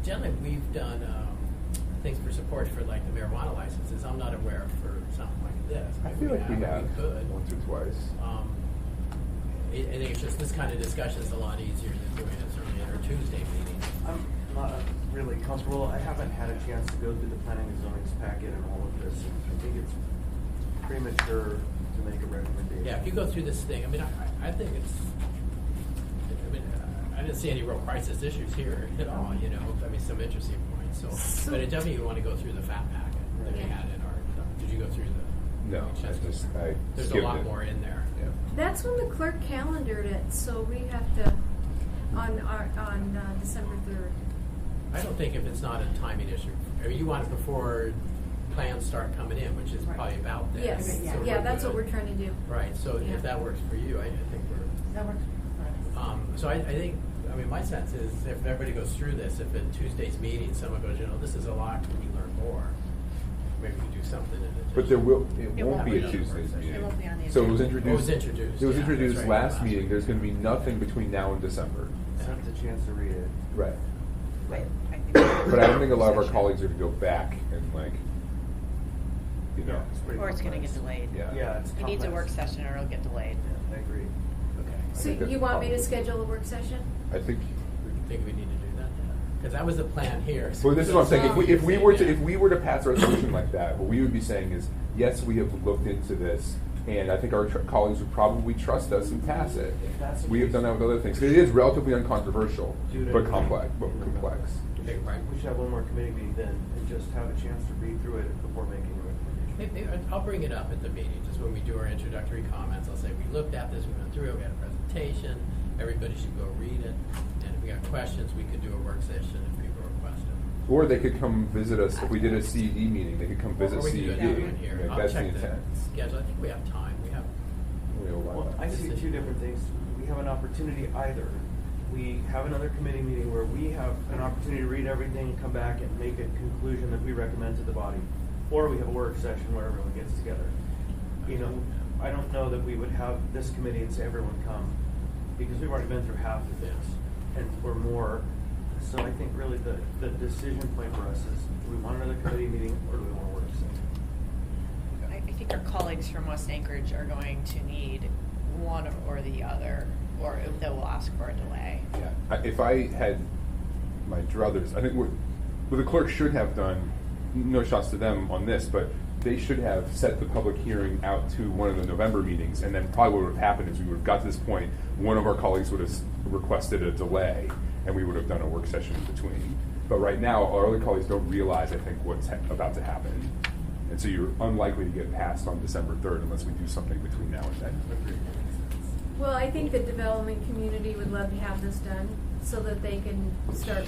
Generally, we've done things for support for like the marijuana licenses. I'm not aware of for something like this. I feel like we have could. once or twice. I think it's just this kind of discussion is a lot easier than doing it certainly at our Tuesday meeting. I'm not really comfortable. I haven't had a chance to go through the planning and zoning packet and all of this. And I think it's premature to make a recommendation. Yeah, if you go through this thing, I mean, I think it's. I mean, I didn't see any real crisis issues here at all. You know, I mean, some interesting points. So, but it definitely you want to go through the fat packet that we had in our. Did you go through the? No, I there's a skipped lot it. more in there. Yeah. that's when the clerk calendared it, so we have to, on December 3rd. I don't think if it's not a timing issue. I mean, you want it before plans start coming in, which is probably about then. Yes, So yeah, we're that's what good. we're trying to do. Right, so Yeah. if that works for you, I think we're. That works for us. So I think, I mean, my sense is if everybody goes through this, if at Tuesday's meeting, someone goes, you know, this is a lot, can we learn more? Maybe we do something in it. But it won't be a Tuesday's meeting. It won't be on the So it was agenda. introduced. It was introduced, It was yeah, introduced that's right, last last meeting. week. There's going to be nothing between now and December. I haven't had a chance to read it. Right. But I But I don't think a lot of our colleagues are gonna go back and like, you know. Or it's gonna get delayed. Yeah. It's He needs a work complex. session or it'll get delayed. Yeah, I agree. Okay. So think that's you want me to probably- schedule a work session? I think. Think we need to do that? Because that was the plan here. Well, this is what I'm saying. If we were to pass a resolution like that, what we would be saying is, yes, we have looked into this, and I think our colleagues would probably trust us and pass it. If that's the We have case- done that with other things. It is relatively uncontroversial, Dude, but I- complex. Okay, right. We should have one more committee meeting then, and just have a chance to read through it before making a recommendation. Maybe I'll bring it up at the meeting, just when we do our introductory comments. I'll say, we looked at this, we went through it, we had a presentation, everybody should go read it. And if we got questions, we could do a work session if people request it. Or they could come visit us if we did a CED meeting. They could come visit Or we could do CED. it down in here. Like, I'll that's the check the intent. schedule. I think we have time. We have. Well, I see two different things. We have an opportunity either. We have another committee meeting where we have an opportunity to read everything, come back and make a conclusion that we recommend to the body. Or we have a work session where everyone gets together. You know, I don't know that we would have this committee and say everyone come, because we've already been through half of this and or more. So I think really the decision point for us is, do we want another committee meeting or do we want a work session? I think our colleagues from West Anchorage are going to need one or the other, or they will ask for a delay. Yeah. If I had my druthers, I think what the clerk should have done, no shots to them on this, but they should have set the public hearing out to one of the November meetings, and then probably what would have happened is we would have got to this point, one of our colleagues would have requested a delay, and we would have done a work session in between. But right now, our other colleagues don't realize, I think, what's about to happen. And so you're unlikely to get passed on December 3rd unless we do something between now and then. Well, I think the development community would love to have this done so that they can start,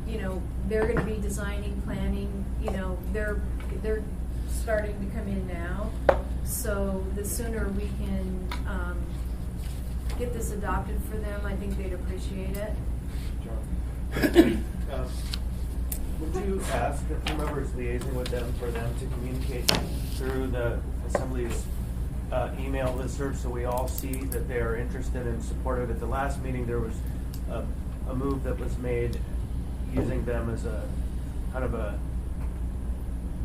you know, they're gonna be designing, planning, you know, they're starting to come in now. So the sooner we can, get this adopted for them, I think they'd appreciate it. John, would you ask whomever's liaising with them for them to communicate through the Assembly's email listserv so we all see that they are interested and supportive? At the last meeting, there was a move that was made using them as a kind of a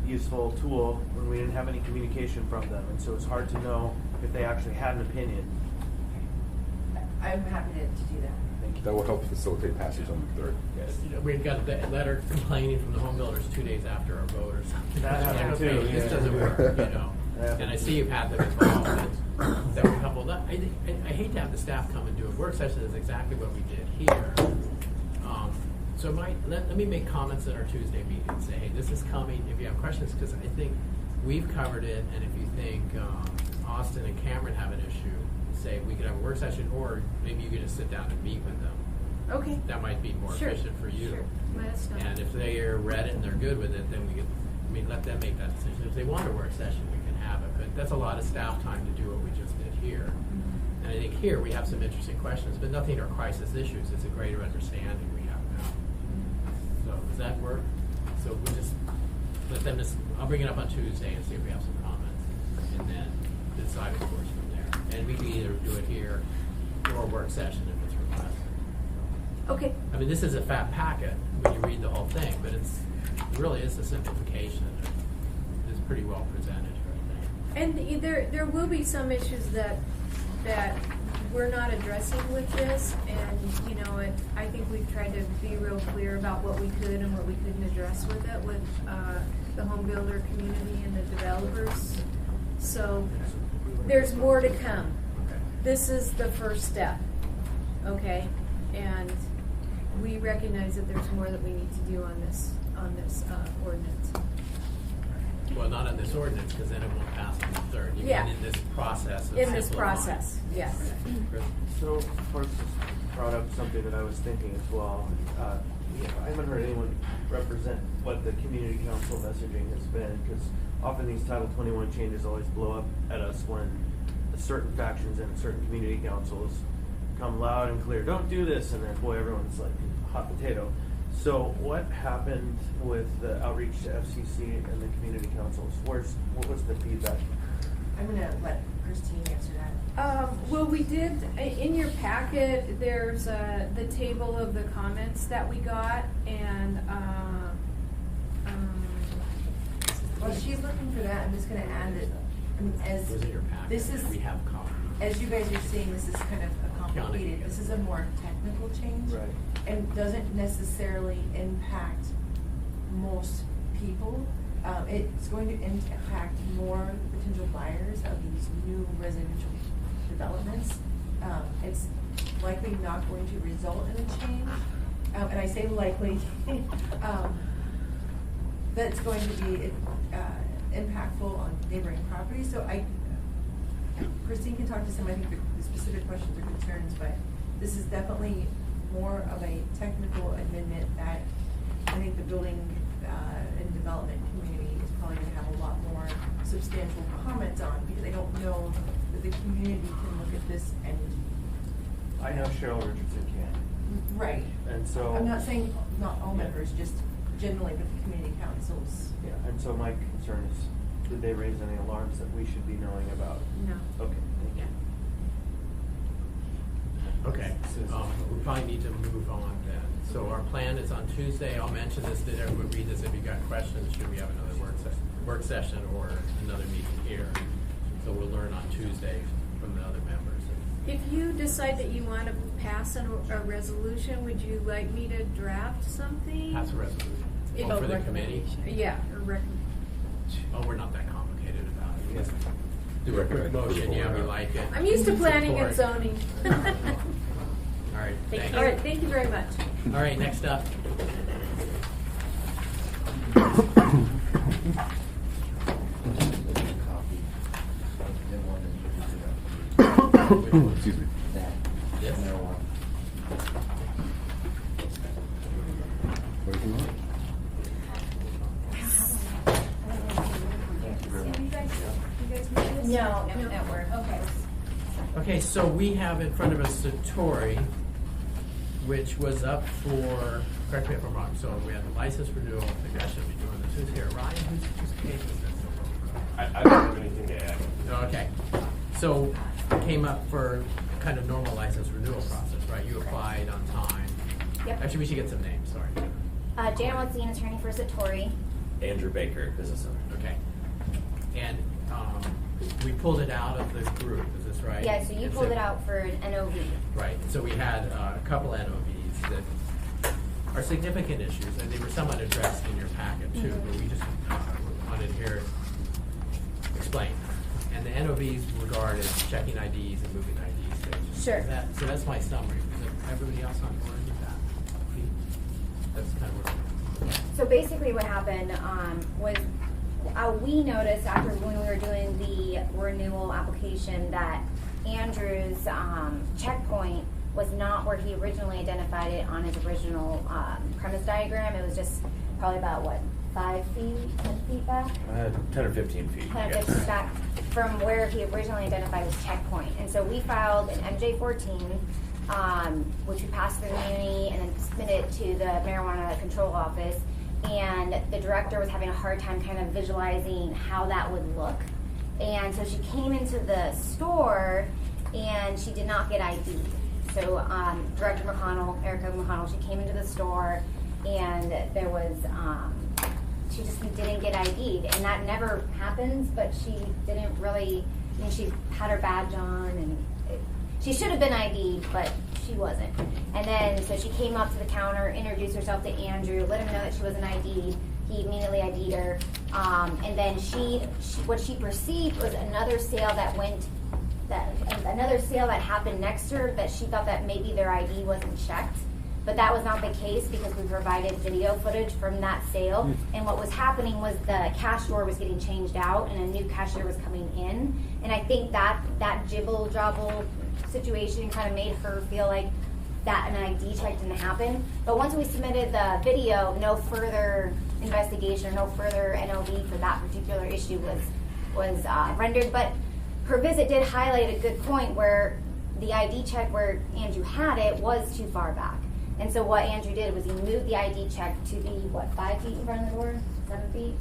useful tool when we didn't have any communication from them, and so it's hard to know if they actually had an opinion. I'm happy to do that. That will help facilitate passage on the 3rd. You know, we got the letter complaining from the home builders 2 days after our vote or something. That happened Like, okay, too, This yeah. doesn't work, you know. And I see you've had them involved. And there were a couple. I hate to have the staff come and do a work session. That's exactly what we did here. So let me make comments at our Tuesday meeting and say, hey, this is coming. If you have questions, because I think we've covered it, and if you think Austin and Cameron have an issue, say we could have a work session, or maybe you could just sit down and meet with them. Okay. That might be more Sure. efficient for you. Sure. Let us know. And if they read it and they're good with it, then we could, let them make that decision. If they want a work session, we can have it. But that's a lot of staff time to do what we just did here. And I think here we have some interesting questions, but nothing are crisis issues. It's a greater understanding we have now. So does that work? So we just let them I'll bring it up on Tuesday and see if we have some comments, and then decide, of course, from there. And we can either do it here or a work session if it's requested. Okay. I mean, this is a fat packet when you read the whole thing, but it really is a simplification. It's pretty well presented, I think. And there will be some issues that we're not addressing with this, and you know, I think we've tried to be real clear about what we could and what we couldn't address with it with the home builder community and the developers. So there's more to come. This is the first step, okay? And we recognize that there's more that we need to do on this ordinance. Well, not on this ordinance, because then it won't pass on the 3rd. You Yeah. mean in this process of In this simplifying. process, yes. Chris? So, Parks brought up something that I was thinking as well. I haven't heard anyone represent what the community council messaging has been, because often these Title 21 changes always blow up at us when certain factions and certain community councils come loud and clear, don't do this, and then boy, everyone's like hot potato. So what happened with the outreach to FCC and the community councils? What was the feedback? I'm gonna let Christine answer that. Well, we did, in your packet, there's the table of the comments that we got, and, While she's looking for that, I'm just gonna add that, I mean, as, Those are your packets, this is, and we have copies. as you guys are seeing, this is kind of a complicated, this is a more technical change. Right. And doesn't necessarily impact most people. It's going to impact more potential buyers of these new residential developments. It's likely not going to result in a change, and I say likely, that's going to be impactful on neighboring properties. So Christine can talk to some, I think, the specific questions or concerns, but this is definitely more of a technical amendment that I think the building and development community is probably going to have a lot more substantial comments on, because I don't know that the community can look at this and. I know Cheryl Richardson can. Right. And so. I'm not saying not all members, just generally with the community councils. Yeah, and so my concern is, did they raise any alarms that we should be knowing about? No. Okay, thank you. Okay, we probably need to move on then. So our plan is on Tuesday. I'll mention this, did everyone read this? If you got questions, should we have another work session or another meeting here? So we'll learn on Tuesday from the other members. if you decide that you want to pass a resolution, would you like me to draft something? Pass a resolution. If- Oh, for the committee? Yeah, Oh, we're not that complicated about it. We just do a quick Recommend motion, approval, yeah, we yeah. like it. I'm used to planning and Support. zoning. All right, thank you. All right, thank you very much. All right, next up. Excuse me. Yes? What do you want? No, at work. Okay. Okay, so we have in front of us the Satori, which was up for, correct me if I'm wrong, so we had the license renewal, I think I should be doing this. Who's here? Ryan, whose case is this? I don't have anything to add. Oh, okay. So it came up for kind of normal license renewal process, right? You applied on time. Yep. Actually, we should get some names, sorry. Jan Lutzian, attorney for Satori. Andrew Baker, business owner. Okay. And we pulled it out of the group, is this right? Yeah, so you pulled it out for an NOV. Right, so we had a couple NOVs that are significant issues, and they were somewhat addressed in your packet too, but we just wanted to hear explained. And the NOVs regarded checking IDs and moving IDs stations. Sure. So that's my summary. Is everybody else on board with that? That's kind of what. So basically what happened was we noticed after when we were doing the renewal application that Andrew's checkpoint was not where he originally identified it on his original premise diagram. It was just probably about, 5 feet, 10 feet back? 10 or 15 feet. 10 or 15 feet back from where he originally identified his checkpoint. And so we filed an MJ-14, which we passed through the Muni and then submitted to the Marijuana Control Office. And the director was having a hard time kind of visualizing how that would look. And so she came into the store and she did not get ID'd. So Director McConnell, Erica McConnell, she came into the store and there was, she just didn't get ID'd. And that never happens, but she didn't really, she had her badge on and she should have been ID'd, but she wasn't. And then, so she came up to the counter, introduced herself to Andrew, let him know that she wasn't ID'd. He immediately ID'd her. And then what she perceived was another sale that happened next to her that she thought that maybe their ID wasn't checked. But that was not the case because we provided video footage from that sale. And what was happening was the cash drawer was getting changed out and a new cashier was coming in. And I think that jibble-jobble situation kind of made her feel like that an ID check didn't happen. But once we submitted the video, no further investigation, no further NOV for that particular issue was rendered. But her visit did highlight a good point where the ID check where Andrew had it was too far back. And so what Andrew did was he moved the ID check to be, 5 feet in front of the door? 7 feet?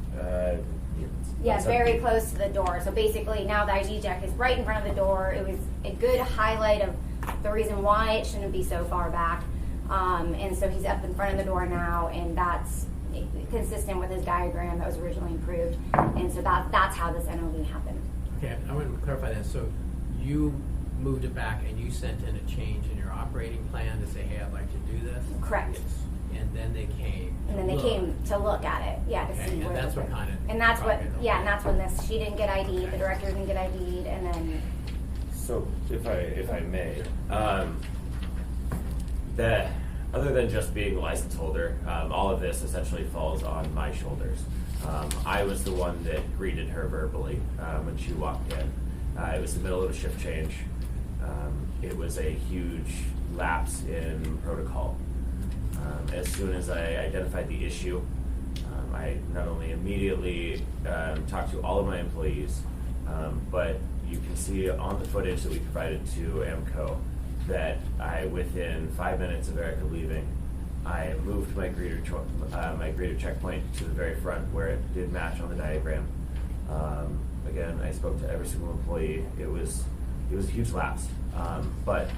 Yeah, very close to the door. So basically, now the ID check is right in front of the door. It was a good highlight of the reason why it shouldn't be so far back. And so he's up in front of the door now, and that's consistent with his diagram that was originally approved. And so that's how this NOV happened. Okay, I want to clarify that. So you moved it back and you sent in a change in your operating plan to say, hey, I'd like to do this? Correct. Yes. And then they came. And then they came to look at it, yeah, to Okay, see and where. that's what kind of. And that's what, prompted it. yeah, and that's when she didn't get ID'd, the director didn't get ID'd, and then. So, if I may, other than just being the license holder, all of this essentially falls on my shoulders. I was the one that greeted her verbally when she walked in. It was the middle of a shift change. It was a huge lapse in protocol. As soon as I identified the issue, I not only immediately talked to all of my employees, but you can see on the footage that we provided to AMCO that within 5 minutes of Erica leaving, I moved my greeter checkpoint to the very front where it did match on the diagram. Again, I spoke to every single employee. It was a huge lapse, but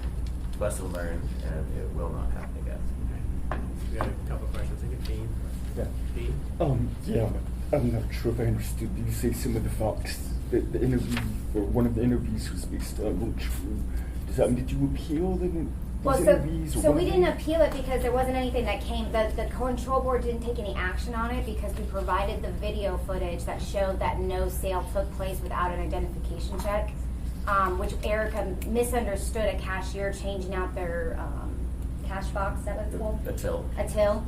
lesson learned, and it will not happen again. We had a couple of questions. I think Dean. Yeah. Dean? Yeah, I'm not sure if I understood. You say some of the facts that the interview, or one of the interviews was based on weren't true. Does that mean, did you appeal these interviews? So we didn't appeal it because there wasn't anything that came, the control board didn't take any action on it because we provided the video footage that showed that no sale took place without an identification check, which Erica misunderstood a cashier changing out their cash box, is that what it's called? A till.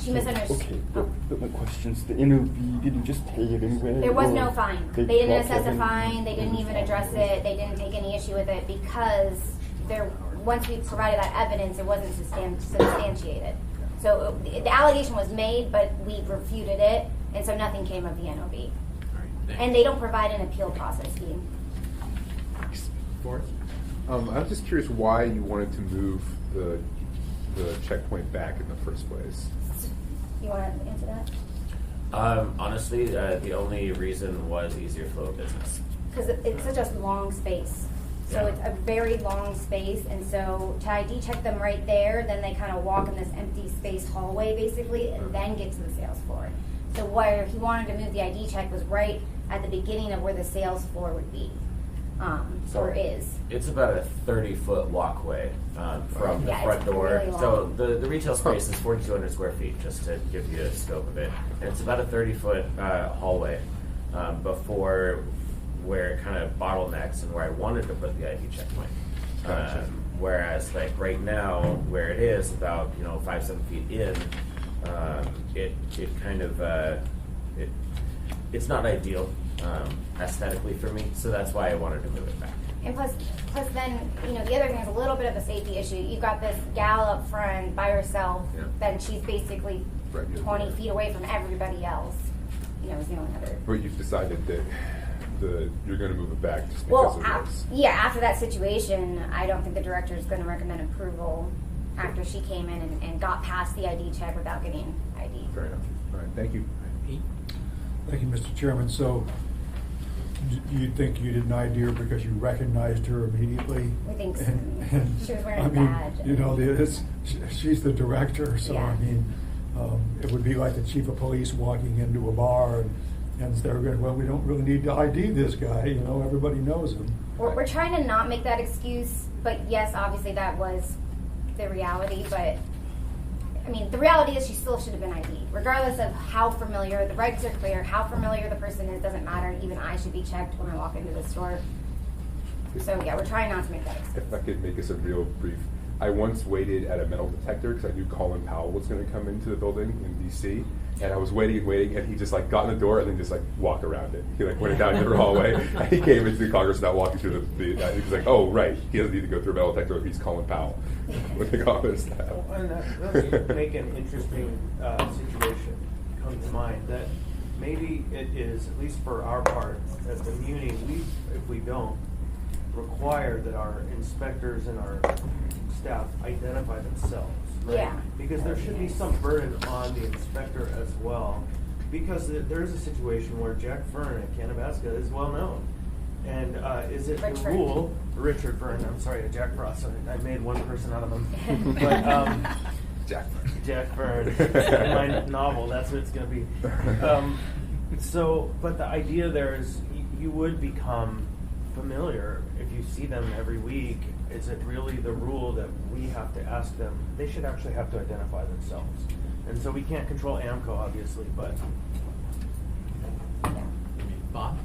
She misunderstood. Okay, but my question's, the interview didn't just pay it anyway? There was no fine. They didn't blocked assess a everything? fine. They didn't even address it. They didn't take any issue with it because once we provided that evidence, it wasn't substantiated. So the allegation was made, but we refuted it, and so nothing came of the NOV. All right, And they don't provide an appeal process, Dean. Forrest? I was just curious why you wanted to move the checkpoint back in the first place. You want to answer that? Honestly, the only reason was easier flow of business. Because it's such a long space. So it's a very long space, and so to ID check them right there, then they kind of walk in this empty space hallway basically, and then get to the sales floor. So where he wanted to move the ID check was right at the beginning of where the sales floor would be, or is. It's about a 30-foot walkway from the front door. Really So the retail space is 4,200 square feet, just to give you a scope of it. And it's about a 30-foot hallway before where it kind of bottlenecks and where I wanted to put the ID checkpoint. Whereas like right now, where it is about 5-7 feet in, it kind of it's not ideal aesthetically for me. So that's why I wanted to move it back. And plus then, the other thing is a little bit of a safety issue. You've got this gal up front by herself, then she's basically 20 feet away from everybody else. Is the only other. But you've decided that you're going to move it back just because of this. After that situation, I don't think the director is going to recommend approval after she came in and got past the ID check without getting ID. Fair enough. All right, thank you. Pete? Thank you, Mr. Chairman. So you think you didn't ID her because you recognized her immediately? We think so. And She was wearing a badge. She's the director, so Yeah. it would be like the chief of police walking into a bar and they're going, well, we don't really need to ID this guy, everybody knows him. We're trying to not make that excuse, but yes, obviously that was the reality, but the reality is she still should have been ID'd. Regardless of how familiar, the regs are clear, how familiar the person is doesn't matter. Even I should be checked when I walk into the store. So yeah, we're trying not to make that excuse. If I could make this a real brief. I once waited at a metal detector because I knew Colin Powell was going to come into the building in DC, and I was waiting, and he just got in the door and then just walked around it. He went down to the hallway, and he came into the Congress not walking through he was like, oh right, he doesn't need to go through a metal detector if he's Colin Powell. With the Congress staff. And that does make an interesting situation come to mind that maybe it is, at least for our part as the Muni, if we don't require that our inspectors and our staff identify themselves, right? Yeah. Because there should be some burden on the inspector as well because there is a situation where Jack Fern at Canabasca is well known. And is it the rule, Richard Fern, I'm sorry, Jack Frost, I made one person out of them. But, Jack Fern. In my novel, that's what it's going to be. But the idea there is you would become familiar if you see them every week. Is it really the rule that we have to ask them? They should actually have to identify themselves. And so we can't control AMCO, obviously, but... Bob?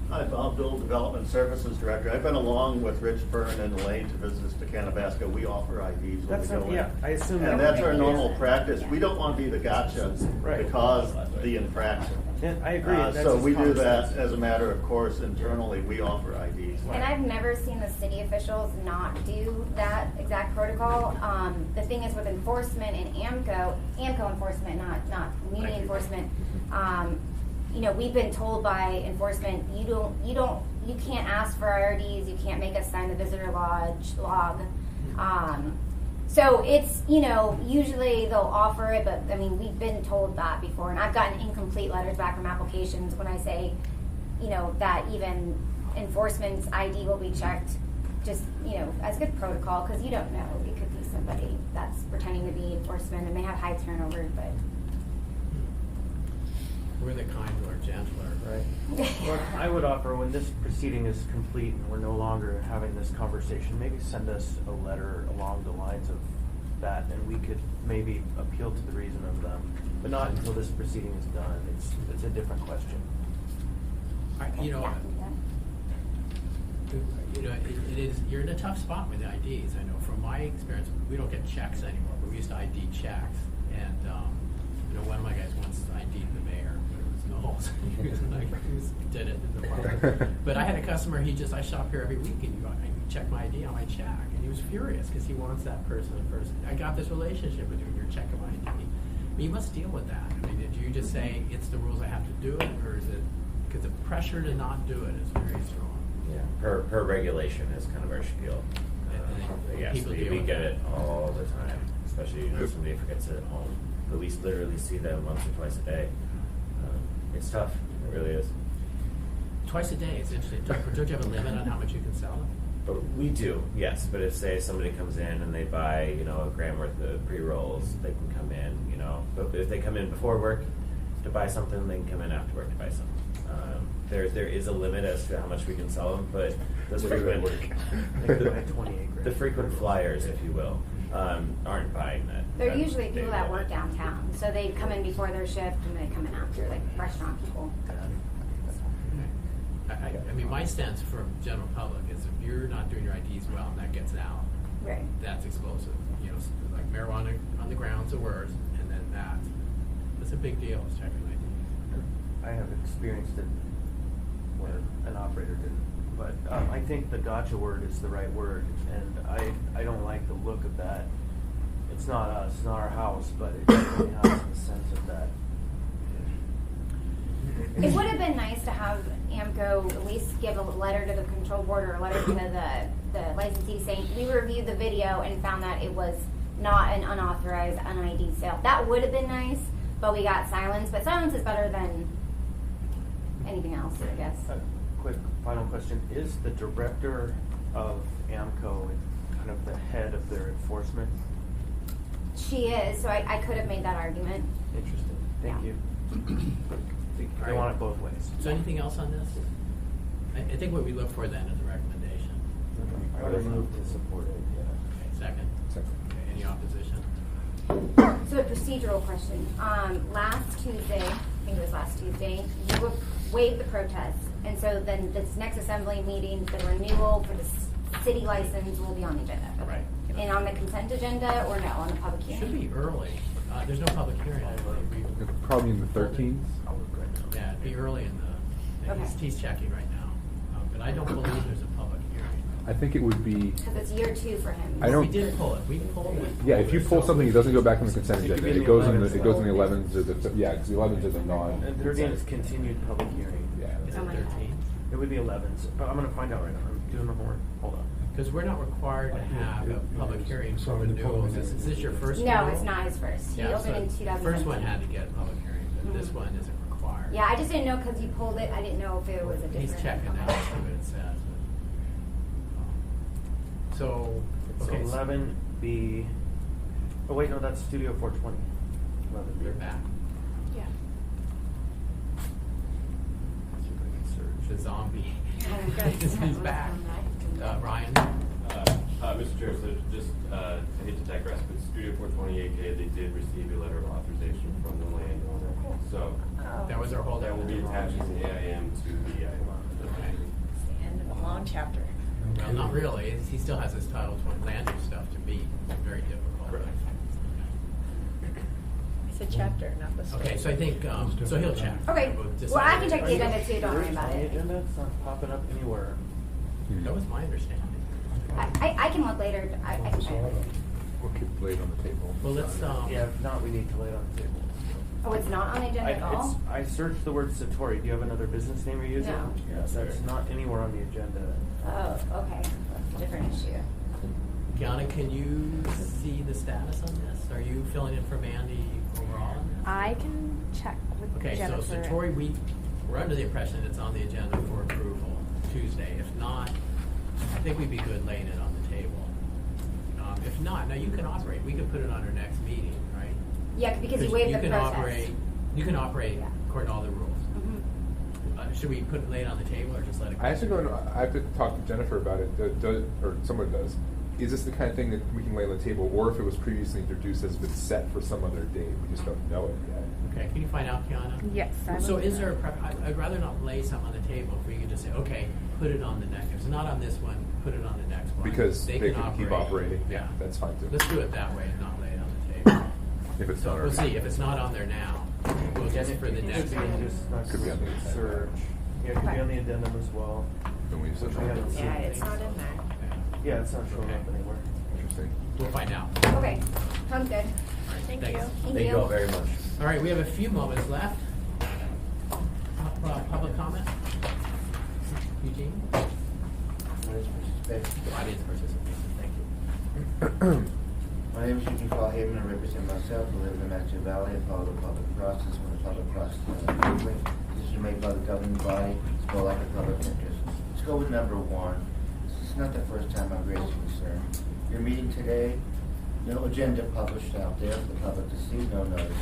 Hi, Bob Dole, Development Services Director. I've been along with Rich Fern and Elaine to visit us to Canabasca. We offer IDs when we go in. Yeah, I assume And that that's would our be normal the case. practice. We don't want to be the gotcha Right. to cause the infraction. And I agree. That's So just we do common that sense. as a matter of course internally. We offer IDs. And I've never seen the city officials not do that exact protocol. The thing is with enforcement and AMCO enforcement, not community enforcement, we've been told by enforcement, you can't ask for IRDs, you can't make us sign the visitor log. So it's, usually they'll offer it, but I mean, we've been told that before, and I've gotten incomplete letters back from applications when I say, that even enforcement's ID will be checked, just, as good protocol, because you don't know. It could be somebody that's pretending to be enforcement and may have high turnover, but. We're the kinder, gentler. Right. Well, I would offer when this proceeding is complete and we're no longer having this conversation, maybe send us a letter along the lines of that, and we could maybe appeal to the reason of them, but not until this proceeding is done. It's a different question. It is. You're in a tough spot with the IDs. I know from my experience, we don't get checks anymore, but we used to ID checks, and one of my guys once ID'd the mayor, but it was Knowles. He was like, he did it in the park. But I had a customer. I shop here every week, and you check my ID on my check, and he was furious because he wants that person first. I got this relationship with you, and you're checking my ID. I mean, you must deal with that. I mean, did you just say it's the rules I have to do it, or is it because the pressure to not do it is very strong? Yeah, per regulation is kind of our spiel. Yes, we get it all the time, especially if somebody forgets it at home. But we literally see them once or twice a day. It's tough. It really is. Twice a day. It's interesting. Don't you have a limit on how much you can sell? But we do, yes. But if say somebody comes in and they buy, a gram worth of pre-rolls, they can come in, But if they come in before work to buy something, they can come in after work to buy something. There is a limit as to how much we can sell them, but those the frequent flyers, if you will, aren't buying that. They're usually people that work downtown, so they come in before their shift and they come in after, like restaurant people. I mean, my stance for general public is if you're not doing your IDs well and that gets out, right, that's explosive. Like marijuana on the ground's the worst, and then that's a big deal. It's checking IDs. I have experienced it where an operator didn't. But I think the gotcha word is the right word, and I don't like the look of that. It's not us, it's not our house, but it definitely has the sense of that. It would have been nice to have AMCO at least give a letter to the control board or a letter to the licensee saying, we reviewed the video and found that it was not an unauthorized, un-ID'd sale. That would have been nice, but we got silence. But silence is better than anything else, I guess. Quick final question. Is the director of AMCO kind of the head of their enforcement? She is, so I could have made that argument. Interesting. Thank you. I want it both ways. So anything else on this? I think what we look for then is a recommendation. I would move to support it, yeah. Okay, second? Second. Okay, any opposition? So a procedural question. Last Tuesday, I think it was last Tuesday, you waived the protest. And so then this next assembly meeting, the renewal for the city license will be on the agenda. Okay. Right. And on the consent agenda or no, on the public hearing? Should be early. There's no public hearing. Probably in the 13th. Yeah, it'd be early in the. Okay. He's checking right now, but I don't believe there's a public hearing. I think it would be. Because it's year 2 for him. I don't. We did pull it. We pulled it. Yeah, if you pull something, it doesn't go back on the consent agenda. It goes in the 11th or the because the 11th is a non. And 13th is continued public hearing. Yeah. Is it 13? It would be 11th, but I'm going to find out right now. I'm doing the homework. Hold on. Because we're not required to have a public hearing for renewals. Is this your first? No, renewal? it's not his first. He Yeah, opened so in the 2017. first one had to get a public hearing, but this one is a Greenbrier. Yeah, I just didn't know because you pulled it. I didn't know if it was a different. He's checking now, okay. see what it says. So, So okay. 11B. Oh wait, no, that's Studio 420. 11B. You're back. Yeah. See if I can search the zombie. Good. He's back. Ryan? Mr. Chair, so just, I hate to digress, but Studio 428K, they did receive a letter of authorization from the landowner. So That was our whole. that will be attached as an AIM to the EIM. Okay. It's the end of a long chapter. Well, not really. He still has his Title 20 land use stuff to meet. It's very difficult. Correct. It's a chapter, not the story. Okay, so I think, so he'll check. Okay. We'll Well, decide. I can check the agenda too. Don't worry about On the it. agenda, it's not popping up anywhere. That was my understanding. I can look later. I can check. Or keep the blade on the table. Well, let's, Yeah, if not, we need to lay it on the table. Oh, it's not on the agenda at all? I searched the word Satori. Do you have another business name you're using? No. Yes, that's not anywhere on the agenda. Oh, okay. That's a different issue. Kiana, can you see the status on this? Are you filling in for Mandy overall? on this? I can check with Okay, so Jennifer. Satori, we're under the impression it's on the agenda for approval Tuesday. If not, I think we'd be good laying it on the table. If not, now you can operate. We can put it on our next meeting, right? Yeah, because you waived the can protest. You can operate Yeah. according to all the rules. Mhm. Should we lay it on the table or just let it go? I actually don't know. I have to talk to Jennifer about it, or someone does. Is this the kind of thing that we can lay on the table, or if it was previously introduced, has been set for some other date? We just don't know it yet. Okay, can you find out, Kiana? Yes, I So will is do there a that. I'd rather not lay something on the table if we could just say, okay, put it on the next. If it's not on this one, put it on the next one. Because they can keep operating. Yeah. That's fine too. Let's do it that way and not lay it on the table. If it's So not we'll already. see, if it's not on there now, we'll just for the next Could be one. just not Could be on the agenda. search. Yeah, it could be on the addendum as well. Then we Which said we haven't seen. Yeah, it's not in there. Yeah, it's not showing up anywhere. Interesting. We'll find out. Okay. Sounds good. Thank Thanks. you. Thank you. all very much. All right, we have a few moments left. Public comment? Eugene? Audience participation, thank you. My name is Eugene Haven. I represent myself. I live in the Matthew Valley. I follow the public process. When the public process is moving, decisions made by the governing body, it's more like a public interest. Let's go with number one. This is not the first time I've raised concern. Your meeting today, no agenda published out there for the public to see, no notice.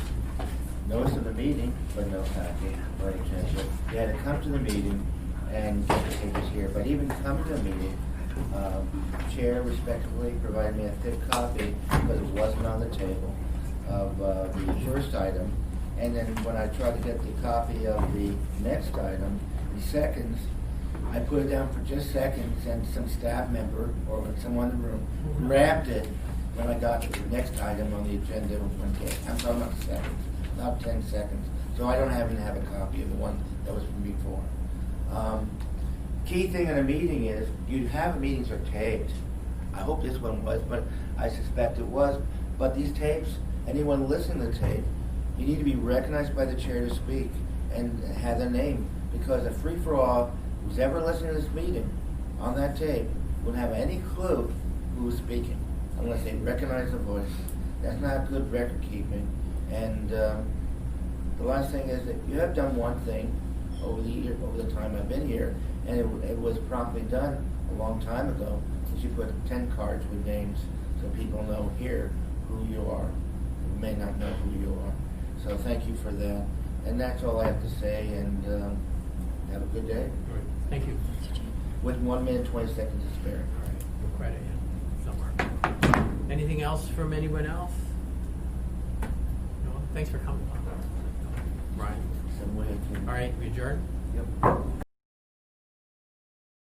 Notice of the meeting, but no packet or agenda. You had to come to the meeting and get the papers here. But even come to the meeting, Chair respectfully provided me a thick copy because it wasn't on the table of the first item. And then when I tried to get the copy of the next item, in seconds, I put it down for just seconds and some staff member or someone in the room grabbed it when I got to the next item on the agenda. I'm talking about seconds, not 10 seconds. So I don't even have a copy of the one that was from before. Key thing in a meeting is you have meetings are taped. I hope this one was, but I suspect it was. But these tapes, anyone listening to the tape, you need to be recognized by the chair to speak and have their name, because a free-for-all, who's ever listening to this meeting on that tape wouldn't have any clue who was speaking unless they recognize the voice. That's not good record keeping. And the last thing is that you have done one thing over the time I've been here, and it was promptly done a long time ago, is you put 10 cards with names so people know here who you are, who may not know who you are. So thank you for that. And that's all I have to say, and have a good day. Thank you. With 1 minute, 20 seconds to spare. All right, we'll credit you somewhere. Anything else from anyone else? No? Thanks for coming. Ryan? All right, we adjourn? Yep.